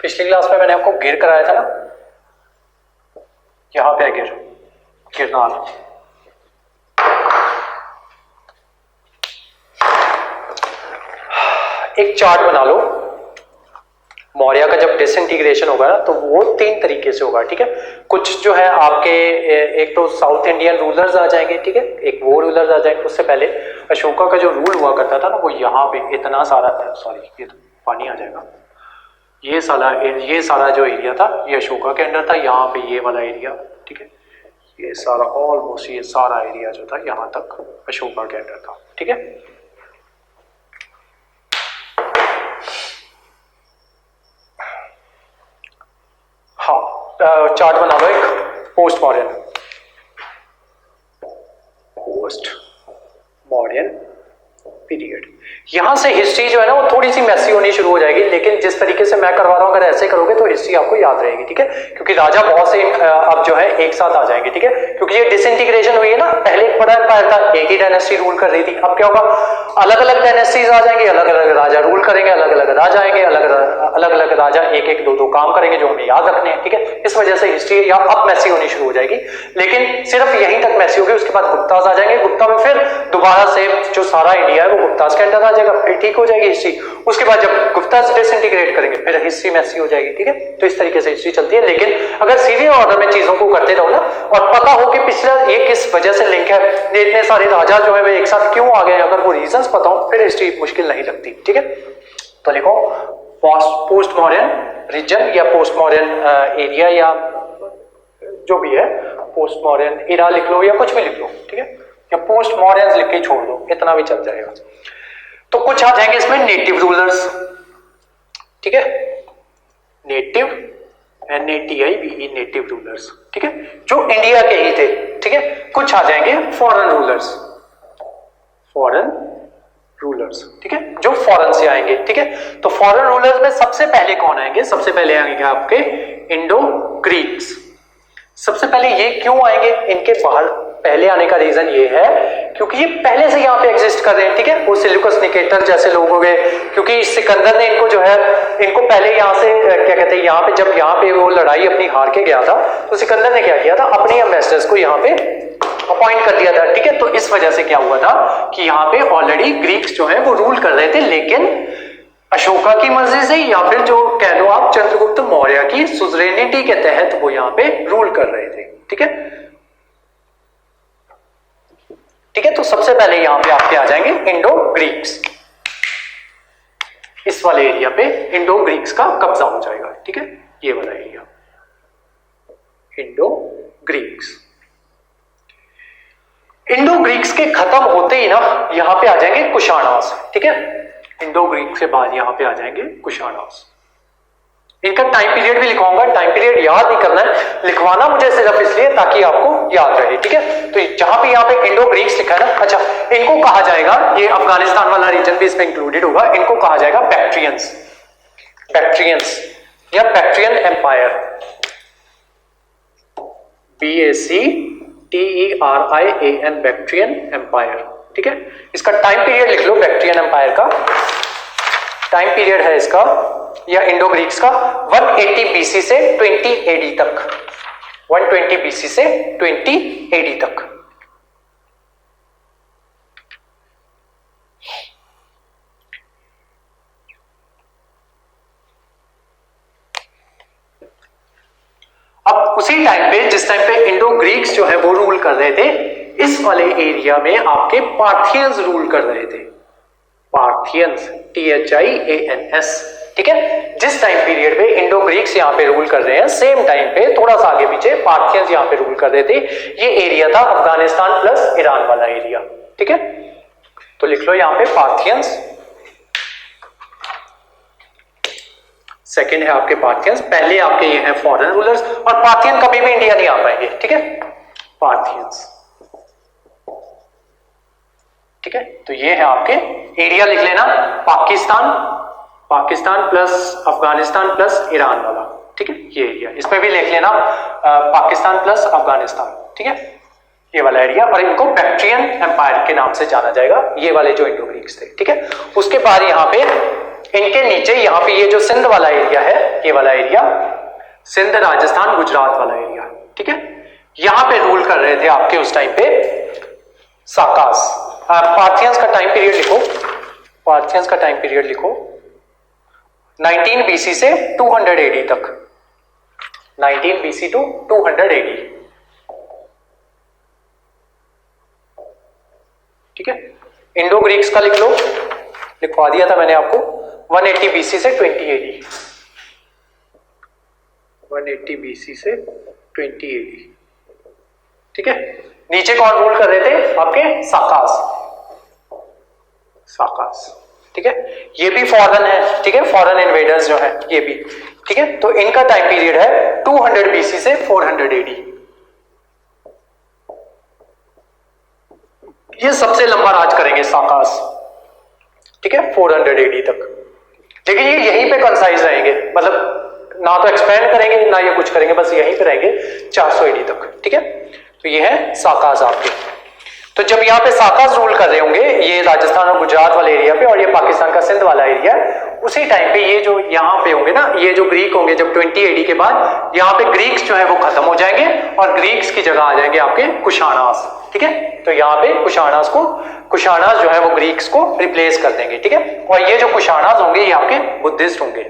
Speaker 1: पिछली क्लास में मैंने आपको गिर कराया था ना, यहां पे गिर गिरनार। एक चार्ट बना लो, मौर्य का जब डिसइंटीग्रेशन होगा ना तो वो 3 तरीके से होगा, ठीक है। कुछ जो है आपके एक तो साउथ इंडियन रूलर्स आ जाएंगे, ठीक है, एक वो रूलर्स आ जाएंगे। उससे पहले अशोका का जो रूल हुआ करता था ना वो यहाँ पे इतना सारा, सॉरी ये तो पानी आ जाएगा, ये सारा जो एरिया था ये अशोका के अंडर था। यहाँ पे ये वाला एरिया, ठीक है, ये सारा ऑलमोस्ट ये सारा एरिया जो था यहाँ तक अशोका के अंडर था, ठीक है। हाँ, चार्ट बना लो एक पोस्ट मॉडर्न पीरियड। यहां से हिस्ट्री जो है ना वो थोड़ी सी मैसी होनी शुरू हो जाएगी, लेकिन जिस तरीके से मैं करवा रहा हूं अगर ऐसे करोगे तो हिस्ट्री आपको याद रहेगी, ठीक है। क्योंकि राजा बहुत से अब जो है एक साथ आ जाएंगे, ठीक है। क्योंकि ये डिसइंटीग्रेशन हुई है ना, पहले एक बड़ा एम्पायर था, एक ही डायनेस्टी रूल कर रही थी। अब क्या होगा, अलग अलग डायनेस्टीज आ जाएंगे, अलग अलग राजा रूल करेंगे, अलग अलग राजा आएंगे, अलग अलग राजा एक एक दो काम करेंगे जो हमें याद रखने हैं, ठीक है। इस वजह से हिस्ट्री या अब मैसी होनी शुरू हो जाएगी, लेकिन सिर्फ यहीं तक मैसी होगी। उसके बाद गुप्ताज आ जाएंगे, गुप्ता में फिर दोबारा से जो सारा इंडिया है वो गुप्ताज के अंदर आ जाएगा, फिर ठीक हो जाएगी हिस्ट्री। उसके बाद जब गुप्ताज डिसइंटीग्रेट करेंगे फिर हिस्ट्री मैसी हो जाएगी, ठीक है। तो इस तरीके से हिस्ट्री चलती है, लेकिन अगर सीरियल ऑर्डर में चीजों को करते रहो ना और पता हो कि पिछला ये किस वजह से लिंक है, इतने सारे राजा जो है वे एक साथ क्यों आ गए, अगर वो रीजंस पता हो फिर हिस्ट्री मुश्किल नहीं लगती, ठीक है। तो लिखो पोस्ट मॉडर्न रीजन या पोस्ट मॉडर्न एरिया या जो भी है, पोस्ट मॉडर्न इरा लिख लो या कुछ भी लिख लो, ठीक है, या पोस्ट मॉडर्न लिख के छोड़ दो, इतना भी चल जाएगा। तो कुछ आ जाएंगे इसमें नेटिव रूलर्स, ठीक है, नेटिव NATIVE नेटिव रूलर्स, ठीक है, जो इंडिया के ही थे, ठीक है। कुछ आ जाएंगे फॉरेन रूलर्स, ठीक है, जो फॉरेन से आएंगे, ठीक है। तो फॉरेन रूलर्स में सबसे पहले कौन आएंगे, सबसे पहले आएंगे आपके इंडो ग्रीक्स। सबसे पहले ये क्यों आएंगे, इनके बाहर पहले आने का रीजन ये है क्योंकि ये पहले से यहाँ पे एग्जिस्ट कर रहे हैं, ठीक है। वो सिल्यूकस निकेटर जैसे लोग हो गए, क्योंकि सिकंदर ने इनको जो है, इनको पहले यहाँ से क्या कहते हैं, यहाँ पे जब यहाँ पे वो लड़ाई अपनी हार के गया था तो सिकंदर ने क्या किया था, अपने एम्बेसडर्स को यहाँ पे अपॉइंट कर दिया था, ठीक है। तो इस वजह से क्या हुआ था कि यहाँ पे ऑलरेडी ग्रीक्स जो है वो रूल कर रहे थे, लेकिन अशोका की मर्जी से या फिर जो कह लो आप चंद्रगुप्त मौर्य की सुजरेनिटी के तहत वो यहाँ पे रूल कर रहे थे, ठीक है, ठीक है। तो सबसे पहले यहां पे आपके आ जाएंगे इंडो ग्रीक्स, इस वाले एरिया पे इंडो ग्रीक्स का कब्जा हो जाएगा, ठीक है, ये वाला area Indo Greeks. Indo Greeks के खत्म होते ही ना यहां पे आ जाएंगे कुशाणास, ठीक है। इंडो ग्रीक से बाद यहां पे आ जाएंगे कुशाणास। इनका टाइम पीरियड भी लिखवाऊंगा, टाइम पीरियड याद नहीं करना है, लिखवाना मुझे सिर्फ इसलिए ताकि आपको याद रहे, ठीक है। तो जहां पे यहाँ पे इंडो ग्रीक्स लिखा है ना, अच्छा, इनको कहा जाएगा, ये अफगानिस्तान वाला रीजन भी इसमें इंक्लूडेड होगा, इनको कहा जाएगा बैक्ट्रियंस या Bactrian empire, BACTERIAN Bactrian empire, ठीक है। इसका टाइम पीरियड लिख लो, बैक्ट्रियन एम्पायर का टाइम पीरियड है इसका या इंडो ग्रीक्स का 180 BC से 20 AD तक, 120 BC से 20 AD तक। उसी टाइम पे जिस टाइम पे इंडो ग्रीक्स जो है वो रूल कर रहे थे, इस वाले एरिया में आपके पार्थियंस रूल कर रहे थे। पार्थियंस, THIANS, ठीक है। जिस टाइम पीरियड पे इंडो ग्रीक्स यहां पे रूल कर रहे हैं, सेम टाइम पे थोड़ा सा आगे पीछे पार्थियंस यहां पे रूल कर रहे थे। ये एरिया था अफगानिस्तान प्लस ईरान वाला एरिया, ठीक है। तो लिख लो यहां पे पार्थियंस, सेकंड है आपके पार्थियंस, पहले आपके ये हैं फॉरेन रूलर्स, और पार्थियन कभी भी इंडिया नहीं आ पाएंगे, ठीक है। पार्थियंस, ठीक है। तो ये है आपके एरिया, लिख लेना Pakistan plus Afghanistan plus Iran वाला, ठीक है। ये एरिया, इसमें भी लिख लेना पाकिस्तान प्लस अफगानिस्तान, ठीक है, ये वाला एरिया। और इनको बैक्ट्रियन एम्पायर के नाम से जाना जाएगा, ये वाले जो इंडो ग्रीक्स थे, ठीक है। उसके बाद यहाँ पे इनके नीचे यहाँ पे ये जो सिंध वाला एरिया है, ये वाला एरिया सिंध, राजस्थान, गुजरात वाला एरिया, ठीक है। यहां पे रूल कर रहे थे आपके उस टाइम पे साकास। पार्थियंस का टाइम पीरियड लिखो, पार्थियंस का टाइम पीरियड लिखो 19 BC से 200 AD तक, 19 BC टू 200 AD, ठीक है। इंडो ग्रीक्स का लिख लो, लिखवा दिया था मैंने आपको, 180 BC से 20 AD, 180 BC से 20 AD, ठीक है। नीचे कौन रूल कर रहे थे आपके? साकास, साकास, ठीक है। ये भी फॉरेन है, ठीक है, फॉरेन इन्वेडर्स जो है ये भी, ठीक है। तो इनका टाइम पीरियड है 200 BC से 400 AD। ये सबसे लंबा राज करेंगे साकास, ठीक है, 400 AD तक। लेकिन ये यहीं पे कंसाइज रहेंगे, मतलब ना तो एक्सपेंड करेंगे ना ये कुछ करेंगे, बस यहीं पे रहेंगे 400 AD तक, ठीक है। तो ये है साकास आपके। तो जब यहाँ पे साकास रूल कर रहे होंगे, ये राजस्थान और गुजरात वाले एरिया पे, और ये पाकिस्तान का सिंध वाला एरिया, उसी टाइम पे ये जो यहाँ पे होंगे ना, ये जो ग्रीक होंगे, जब 20 AD के बाद यहाँ पे ग्रीक्स जो है वो खत्म हो जाएंगे और ग्रीक्स की जगह आ जाएंगे आपके कुशानास, ठीक है। तो यहाँ पे कुशानास जो है वो ग्रीक्स को रिप्लेस कर देंगे, ठीक है। और ये जो कुशानास होंगे ये आपके बुद्धिस्ट होंगे,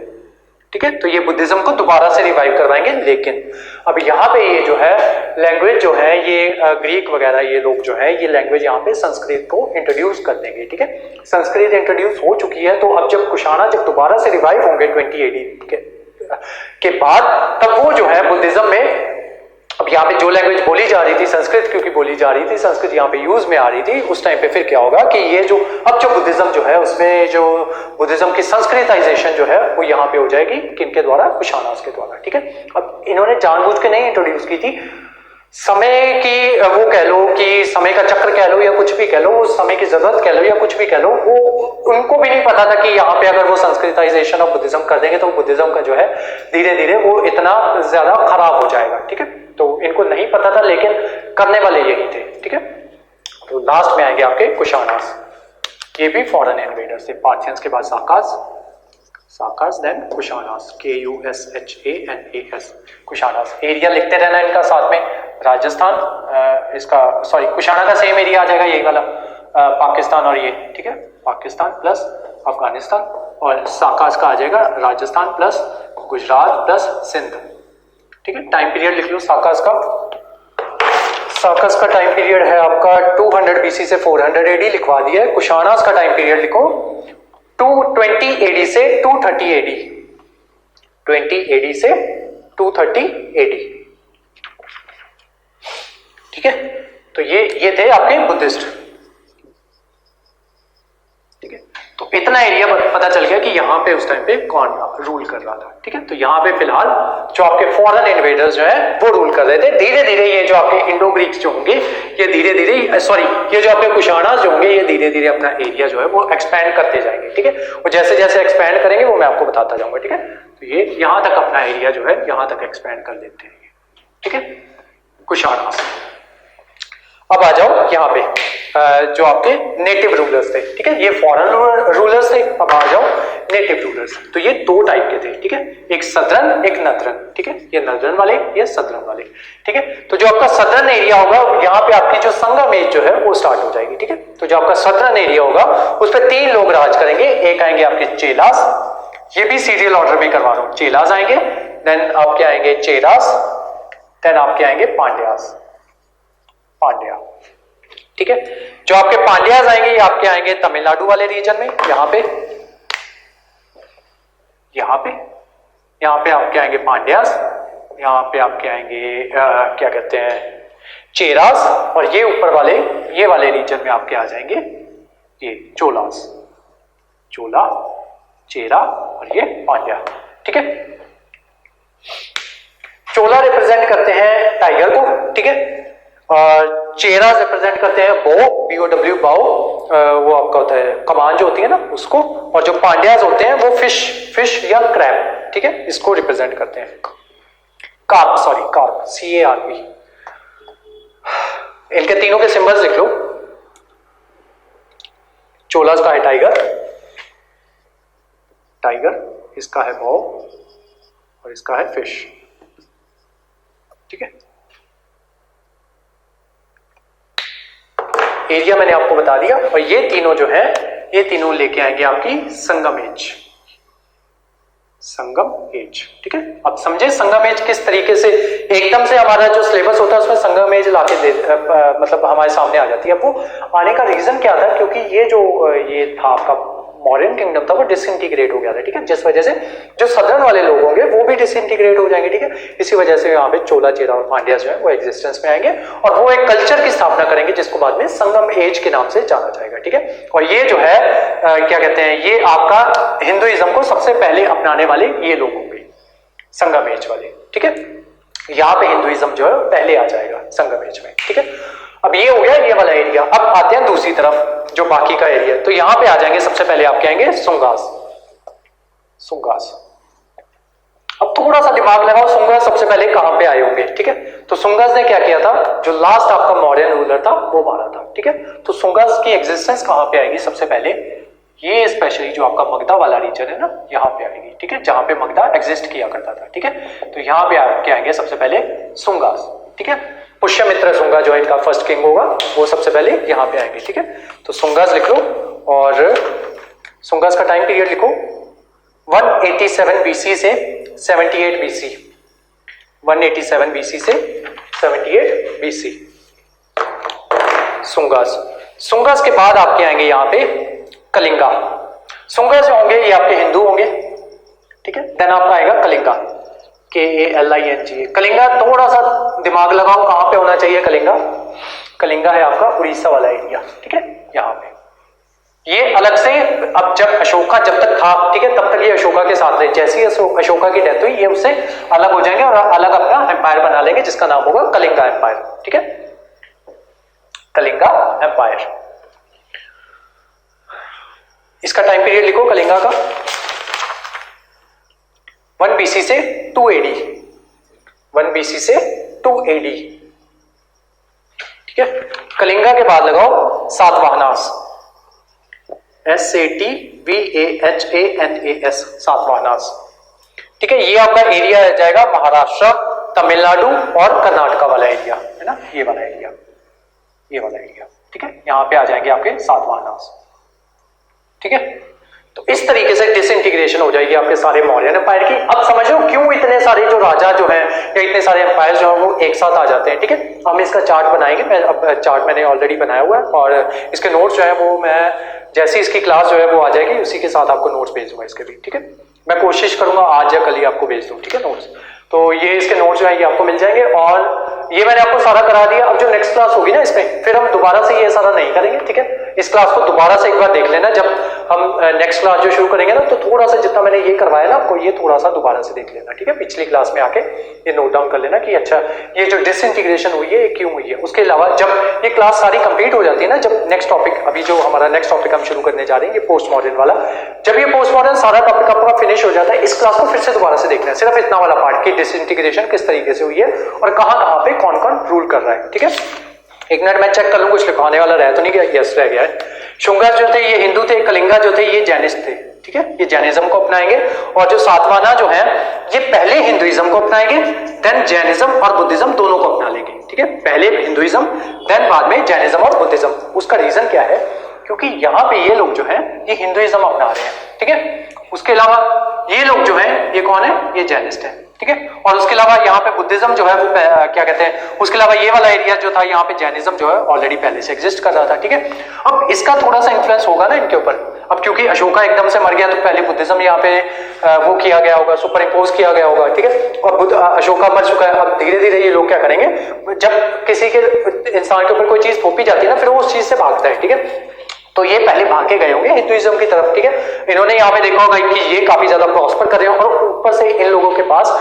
Speaker 1: ठीक है। तो ये बुद्धिज्म को दोबारा से रिवाइव करवाएंगे। लेकिन अब यहाँ पे ये जो है लैंग्वेज जो है, ये ग्रीक वगैरह ये लोग जो है, ये लैंग्वेज यहाँ पे संस्कृत को इंट्रोड्यूस कर देंगे, ठीक है। संस्कृत इंट्रोड्यूस हो चुकी है, तो अब जब कुशाना जब दोबारा से रिवाइव होंगे 20 AD के बाद, तब वो जो है बुद्धिज्म में, अब यहाँ पे जो लैंग्वेज बोली जा रही थी संस्कृत, क्योंकि बोली जा रही थी संस्कृत यहाँ पे यूज में आ रही थी, उस टाइम पे फिर क्या होगा कि ये जो अब जो बुद्धिज्म जो है, उसमें जो बुद्धिज्म की संस्कृताइजेशन जो है वो यहाँ पे हो जाएगी, किनके द्वारा? कुशानास के द्वारा, ठीक है। अब इन्होंने जानबूझ के नहीं इंट्रोड्यूस की थी, समय की वो कह लो कि समय का चक्र कह लो या कुछ भी कह लो, उस समय की जरूरत कह लो या कुछ भी कह लो, वो उनको भी नहीं पता था कि यहाँ पे अगर वो संस्कृताइजेशन ऑफ बुद्धिज्म कर देंगे तो बुद्धिज्म का जो है धीरे धीरे वो इतना ज्यादा खराब हो जाएगा, ठीक है। तो इनको नहीं पता था, लेकिन करने वाले यही थे, ठीक है। तो लास्ट में आएंगे आपके कुशानास, ये भी फॉरेन इन्वेडर्स थे। पार्थियंस के बाद साकास, then Kushanas, KUSHANAS, Kushanas. Area लिखते रहना इनका साथ में, राजस्थान इसका सॉरी कुशाना का सेम एरिया आ जाएगा यही वाला, पाकिस्तान और ये, ठीक है, पाकिस्तान प्लस अफगानिस्तान, और साकास का आ जाएगा राजस्थान प्लस गुजरात प्लस सिंध, ठीक है। टाइम पीरियड लिख लो साकास का टाइम पीरियड है आपका 200 BC से 400 AD लिखवा दिया है। कुशानास का टाइम पीरियड लिखो 220 AD से 230 AD, 20 AD से 230 AD, ठीक है। तो ये थे आपके बुद्धिस्ट, ठीक है। तो इतना एरिया पता चल गया कि यहाँ पे उस टाइम पे कौन रूल कर रहा था, ठीक है। तो यहाँ पे फिलहाल जो आपके फॉरेन इन्वेडर्स जो है वो रूल कर रहे थे। धीरे धीरे ये जो आपके इंडो ग्रीक्स जो होंगे, ये धीरे धीरे सॉरी ये जो आपके कुशानास जो होंगे, ये धीरे धीरे अपना एरिया जो है वो एक्सपैंड करते जाएंगे, ठीक है। और जैसे जैसे एक्सपैंड करेंगे वो मैं आपको बताता जाऊंगा, ठीक है। तो ये यहाँ तक अपना एरिया जो है यहाँ तक एक्सपैंड कर देते हैं, ठीक है, कुशानास। अब आ जाओ यहाँ पे जो आपके नेटिव रूलर्स थे, ठीक है। ये फॉरेन रूलर्स थे। अब आ जाओ नेटिव रूलर्स। तो ये दो टाइप के थे, ठीक है, एक सदर्न एक नदरन, ठीक है। ये नदरन वाले, ये सदर्न वाले, ठीक है। तो जो आपका सदर्न एरिया होगा, यहाँ पे आपकी जो संगम एज जो है वो स्टार्ट हो जाएगी, ठीक है। तो जो आपका सदर्न एरिया होगा उस पर 3 लोग राज करेंगे। एक आएंगे आपके चेलास, ये भी सीरियल ऑर्डर में करवा रहा हूं, चेलास आएंगे, देन आपके आएंगे चेरास, देन आपके आएंगे पांड्यास, पांड्या, ठीक है। जो आपके पांड्यास आएंगे ये आपके आएंगे तमिलनाडु वाले रीजन में, यहां पे आपके आएंगे पांड्यास, यहां पे आपके आएंगे क्या कहते हैं चेरास, और ये ऊपर वाले ये वाले रीजन में आपके आ जाएंगे ये चोलास, चोला, चेरा और ये पांड्या, ठीक है। चोला रिप्रेजेंट करते हैं टाइगर को, ठीक है, और चेरा रिप्रेजेंट करते हैं बो, BOW बाओ, वो आपका होता है कमान जो होती है ना उसको, और जो पांड्यास होते हैं वो फिश या क्रैब, ठीक है, इसको रिप्रेजेंट करते हैं। Carp, sorry carp, CARP। इनके तीनों के सिंबल्स लिख लो। चोलास का है टाइगर, इसका है बो और इसका है फिश, ठीक है। एरिया मैंने आपको बता दिया, और ये तीनों जो है ये तीनों लेके आएंगे आपकी संगम एज, संगम एज, ठीक है। अब समझे संगम एज किस तरीके से एकदम से हमारा जो सिलेबस होता है उसमें संगम एज लाके मतलब हमारे सामने आ जाती है। अब वो आने का रीजन क्या था, क्योंकि ये जो ये था आपका मौर्यन किंगडम था वो डिसइंटीग्रेट हो गया था, ठीक है, जिस वजह से जो सदर्न वाले लोग होंगे वो भी डिसइंटीग्रेट हो जाएंगे, ठीक है। इसी वजह से यहाँ पे चोला, चेरा और पांड्या जो है वो एग्जिस्टेंस में आएंगे और वो एक कल्चर की स्थापना करेंगे जिसको बाद में संगम एज के नाम से जाना जाएगा, ठीक है। और ये जो है क्या कहते हैं, ये आपका हिंदुइज्म को सबसे पहले अपनाने वाले ये लोग होंगे, संगम एज वाले, ठीक है। यहाँ पे हिंदुइज्म जो है पहले आ जाएगा संगम एज में, ठीक है। अब ये हो गया ये वाला एरिया। अब आते हैं दूसरी तरफ जो बाकी का एरिया, तो यहां पे आ जाएंगे सबसे पहले आपके आएंगे सुंगास, सुंगास। अब थोड़ा सा दिमाग लगाओ, सुंगास सबसे पहले कहां पे आए होंगे, ठीक है। तो सुंगास ने क्या किया था, जो लास्ट आपका मौर्यन रूलर था वो मारा था, ठीक है। तो सुंगास की एग्जिस्टेंस कहां पे आएगी सबसे पहले, ये स्पेशली जो आपका मगधा वाला रीजन है ना यहाँ पे आएगी, ठीक है, जहां पे मगधा एग्जिस्ट किया करता था, ठीक है। तो यहाँ पे आपके आएंगे सबसे पहले सुंगास, ठीक है। पुष्यमित्र सुंगा जो इनका फर्स्ट किंग होगा वो सबसे पहले यहाँ पे आएंगे, ठीक है। तो सुंगास लिख लो और सुंगास का टाइम पीरियड लिखो 187 BC से 78 BC, 187 BC से 78 BC सुंगास। सुंगास के बाद आपके आएंगे यहाँ पे कलिंगा। सुंगास जो होंगे ये आपके हिंदू होंगे, ठीक है। देन आपका आएगा कलिंगा, KALINGA। कलिंगा थोड़ा सा दिमाग लगाओ कहां पे होना चाहिए कलिंगा, कलिंगा है आपका उड़ीसा वाला एरिया, ठीक है, यहाँ पे। ये अलग से अब जब अशोका जब तक था, ठीक है, तब तक ये अशोका के साथ रहे, जैसे ही अशोका की डेथ हुई ये उससे अलग हो जाएंगे और अलग अपना एम्पायर बना लेंगे जिसका नाम होगा कलिंगा एम्पायर, ठीक है, कलिंगा एम्पायर। इसका टाइम पीरियड लिखो कलिंगा का 1 BC से 2 AD, 1 BC से 2 AD, ठीक है। कलिंगा के बाद लगाओ सातवाहनास, SATVAHANAS, सातवाहनास, ठीक है। ये आपका एरिया आ जाएगा महाराष्ट्र, तमिलनाडु और कर्नाटका वाला एरिया है ना, ये वाला एरिया, ये वाला एरिया, ठीक है। यहां पे आ जाएंगे आपके सातवाहनास, ठीक है। तो इस तरीके से डिसइंटीग्रेशन हो जाएगी आपके सारे मौर्यन एम्पायर की। अब समझो क्यों इतने सारे जो राजा जो हैं या इतने सारे एम्पायर जो हैं वो एक साथ आ जाते हैं, ठीक है। हम इसका चार्ट बनाएंगे, अब चार्ट मैंने ऑलरेडी बनाया हुआ है और इसके नोट्स जो है वो मैं जैसे इसकी क्लास जो है वो आ जाएगी उसी के साथ आपको नोट्स भेज दूंगा इसके भी, ठीक है। मैं कोशिश करूंगा आज या कल ही आपको भेज दूं, ठीक है, नोट्स। तो ये इसके नोट्स जो है ये आपको मिल जाएंगे और ये मैंने आपको सारा करा दिया। अब जो नेक्स्ट क्लास होगी ना इसमें फिर हम दोबारा से ये सारा नहीं करेंगे, ठीक है। इस क्लास को दोबारा से एक बार देख लेना, जब हम नेक्स्ट क्लास जो शुरू करेंगे ना तो थोड़ा सा जितना मैंने ये करवाया ना आपको ये थोड़ा सा दोबारा से देख लेना, ठीक है। पिछली क्लास में आके ये नोट डाउन कर लेना कि अच्छा ये जो डिसइंटीग्रेशन हुई है ये क्यों हुई है। उसके अलावा जब ये क्लास सारी कंप्लीट हो जाती है ना, जब नेक्स्ट टॉपिक अभी जो हमारा नेक्स्ट टॉपिक हम शुरू करने जा रहे हैं ये पोस्ट मॉडर्न वाला, जब ये पोस्ट मॉडर्न सारा टॉपिक आपका फिनिश हो जाता है इस क्लास को फिर से दोबारा से देखना है, सिर्फ इतना वाला पार्ट की डिसइंटीग्रेशन किस तरीके से हुई है और कहां पे कौन कौन रूल कर रहा है, ठीक है। एक मिनट मैं चेक कर लूं कुछ लिखवाने वाला रह तो नहीं गया, यस रह गया है। शुंगास जो थे ये हिंदू थे, कलिंगा जो थे ये जैनिस्ट थे, ठीक है, ये जैनिज्म को अपनाएंगे और जो सातवाहना जो है ये पहले हिंदुइज्म को अपनाएंगे देन जैनिज्म और बुद्धिज्म दोनों को अपना लेंगे, ठीक है। पहले हिंदुइज्म देन बाद में जैनिज्म और बुद्धिज्म। उसका रीजन क्या है, क्योंकि यहाँ पे ये लोग जो है ये हिंदुइज्म अपना रहे हैं, ठीक है। उसके अलावा ये लोग जो है ये कौन है, ये जैनिस्ट है, ठीक है। और उसके अलावा यहाँ पे बुद्धिज्म जो है वो क्या कहते हैं, उसके अलावा ये वाला एरिया जो था यहाँ पे जैनिज्म जो है ऑलरेडी पहले से एग्जिस्ट कर रहा था, ठीक है। अब इसका थोड़ा सा इन्फ्लुएंस होगा ना इनके ऊपर, अब क्योंकि अशोका एकदम से मर गया तो पहले बुद्धिज्म यहाँ पे वो किया गया होगा, सुपर इम्पोज किया गया होगा, ठीक है। और अशोका मर चुका है, अब धीरे धीरे ये लोग क्या करेंगे, जब किसी के इंसान के ऊपर कोई चीज थोपी जाती है ना, फिर वो उस चीज से भागता है, ठीक है। तो ये पहले भाग के गए होंगे हिंदुइज्म की तरफ, ठीक है। इन्होंने यहाँ पे देखा होगा कि ये काफी ज्यादा प्रॉस्पर कर रहे हैं, और ऊपर से इन लोगों के पास,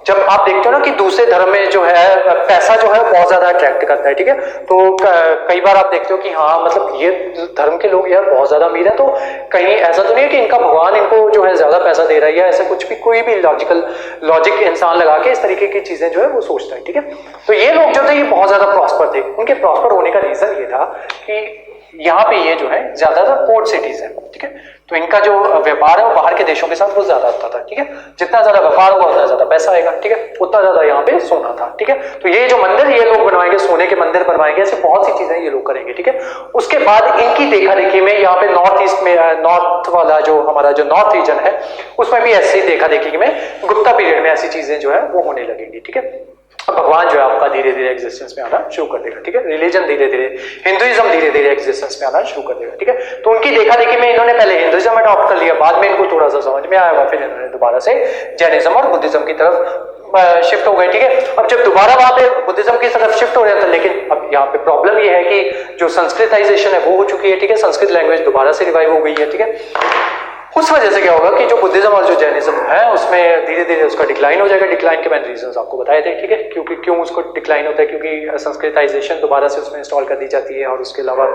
Speaker 1: जब आप देखते हो ना कि दूसरे धर्म में जो है पैसा जो है बहुत ज्यादा अट्रैक्ट करता है, ठीक है। तो कई बार आप देखते हो कि हाँ मतलब ये धर्म के लोग यार बहुत ज्यादा अमीर है, तो कहीं ऐसा तो नहीं है कि इनका भगवान इनको जो है ज्यादा पैसा दे रहा है, या ऐसा कुछ भी, कोई भी लॉजिक इंसान लगा के इस तरीके की चीजें जो है वो सोचता है, ठीक है। तो ये लोग जो थे ये बहुत ज्यादा प्रॉस्पर थे। उनके प्रॉस्पर होने का रीजन ये था कि यहाँ पे ये जो है ज्यादातर पोर्ट सिटीज है, ठीक है। तो इनका जो व्यापार है वो बाहर के देशों के साथ वो ज्यादा होता था, ठीक है। जितना ज्यादा व्यापार होगा उतना ज्यादा पैसा आएगा, ठीक है, उतना ज्यादा यहाँ पे सोना था, ठीक है। तो ये जो मंदिर ये लोग बनवाएंगे, सोने के मंदिर बनवाएंगे, ऐसे बहुत सी चीजें ये लोग करेंगे, ठीक है। उसके बाद इनकी देखा देखी में यहाँ पे नॉर्थ ईस्ट में, नॉर्थ वाला जो हमारा जो नॉर्थ रीजन है उसमें भी ऐसी देखा देखी में गुप्ता पीरियड में ऐसी चीजें जो है वो होने लगेंगी, ठीक है। भगवान जो है आपका धीरे धीरे एग्जिस्टेंस में आना शुरू कर देगा, ठीक है। रिलीजन धीरे धीरे, हिंदुइज्म धीरे धीरे एग्जिस्टेंस में आना शुरू कर देगा, ठीक है। तो उनकी देखा देखी में इन्होंने पहले हिंदुइज्म अडॉप्ट कर लिया, बाद में इनको थोड़ा सा समझ में आया, फिर इन्होंने दोबारा से जैनिज्म और बुद्धिज्म की तरफ शिफ्ट हो गए, ठीक है। अब जब दोबारा वहां पे बुद्धिज्म की तरफ शिफ्ट हो रहे थे, लेकिन अब यहाँ पे प्रॉब्लम ये है कि जो संस्कृताइजेशन है वो हो चुकी है, ठीक है। संस्कृत लैंग्वेज दोबारा से रिवाइव हो गई है, ठीक है। उस वजह से क्या होगा कि जो बुद्धिज्म और जो जैनिज्म है उसमें धीरे धीरे उसका डिक्लाइन हो जाएगा। डिक्लाइन के मैंने रीजंस आपको बताए थे, ठीक है। क्योंकि क्यों उसको डिक्लाइन होता है, क्योंकि संस्कृताइजेशन दोबारा से उसमें इंस्टॉल कर दी जाती है, और उसके अलावा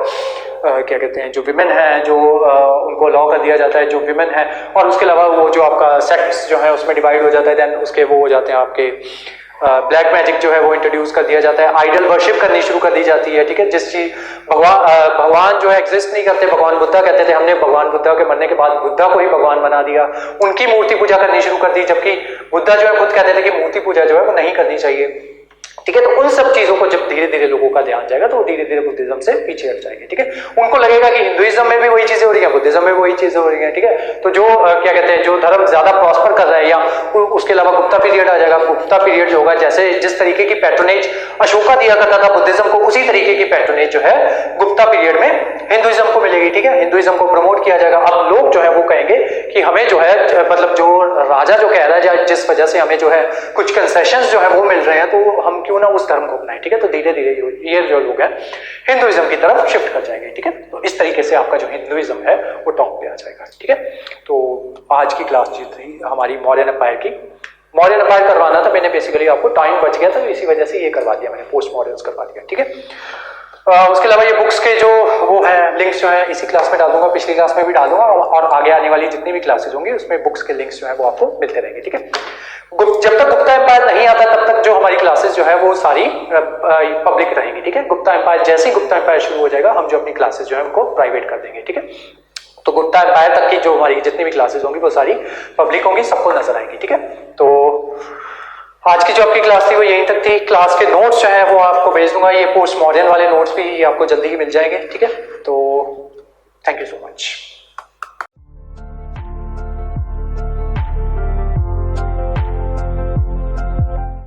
Speaker 1: क्या कहते हैं, जो विमेन है जो उनको लॉ कर दिया जाता है, जो विमेन है, और उसके अलावा वो जो आपका सेक्ट्स जो है उसमें डिवाइड हो जाता है, देन उसके वो हो जाते हैं आपके ब्लैक मैजिक जो है वो इंट्रोड्यूस कर दिया जाता है, आइडल वर्शिप करनी शुरू कर दी जाती है, ठीक है। जिस चीज भगवान जो है एग्जिस्ट नहीं करते, भगवान बुद्धा कहते थे, हमने भगवान बुद्धा के मरने के बाद बुद्धा को ही भगवान बना दिया, उनकी मूर्ति पूजा करनी शुरू कर दी, जबकि बुद्धा जो है खुद कहते थे कि मूर्ति पूजा जो है वो नहीं करनी चाहिए, ठीक है। तो उन सब चीजों को जब धीरे धीरे लोगों का ध्यान जाएगा तो वो धीरे धीरे बुद्धिज्म से पीछे हट जाएंगे, ठीक है। उनको लगेगा कि हिंदुइज्म में भी वही चीजें हो रही है, बुद्धिज्म में वही चीजें हो रही है, ठीक है। तो जो क्या कहते हैं, जो धर्म ज्यादा प्रॉस्पर कर रहा है, या उसके अलावा गुप्ता पीरियड आ जाएगा। गुप्ता पीरियड जो होगा, जैसे जिस तरीके की पैट्रोनेज अशोका दिया करता था बुद्धिज्म को, उसी तरीके की पैट्रोनेज जो है गुप्ता पीरियड में हिंदुइज्म को मिलेगी, ठीक है। हिंदुइज्म को प्रमोट किया जाएगा। अब लोग जो है वो कहेंगे कि हमें जो है, मतलब जो राजा जो कह रहा है, जिस वजह से हमें जो है कुछ कंसेशंस जो है वो मिल रहे हैं, तो हम क्यों ना उस धर्म को अपनाएं, ठीक है। तो धीरे धीरे ये जो लोग हैं हिंदुइज्म की तरफ शिफ्ट कर जाएंगे, ठीक है। तो इस तरीके से आपका जो हिंदुइज्म है वो टॉप पे आ जाएगा, ठीक है। तो आज की क्लास जो थी हमारी मौर्यन एम्पायर की, मौर्यन एम्पायर करवाना था मैंने, बेसिकली आपको टाइम बच गया था तो इसी वजह से ये करवा दिया मैंने, पोस्ट मॉडर्न्स करवा दिया, ठीक है। उसके अलावा ये बुक्स के जो वो है लिंक्स जो है इसी क्लास में डालूंगा, पिछली क्लास में भी डालूंगा, और आगे आने वाली जितनी भी क्लासेज होंगी उसमें बुक्स के लिंक्स जो है वो आपको मिलते रहेंगे, ठीक है। जब तक गुप्ता एम्पायर नहीं आता तब तक जो हमारी क्लासेस जो है वो सारी पब्लिक रहेंगी, ठीक है। गुप्ता एम्पायर, जैसे ही गुप्ता एम्पायर शुरू हो जाएगा हम जो अपनी क्लासेस जो है उनको प्राइवेट कर देंगे, ठीक है। तो गुप्ता एम्पायर तक की जो हमारी जितनी भी क्लासेस होंगी वो सारी पब्लिक होंगी, सबको नजर आएगी, ठीक है। तो आज की जो आपकी क्लास थी वो यहीं तक थी। क्लास के नोट्स जो है वो आपको भेज दूंगा, ये पोस्ट मॉडर्न वाले नोट्स भी आपको जल्दी ही मिल जाएंगे, ठीक है। तो थैंक यू सो मच।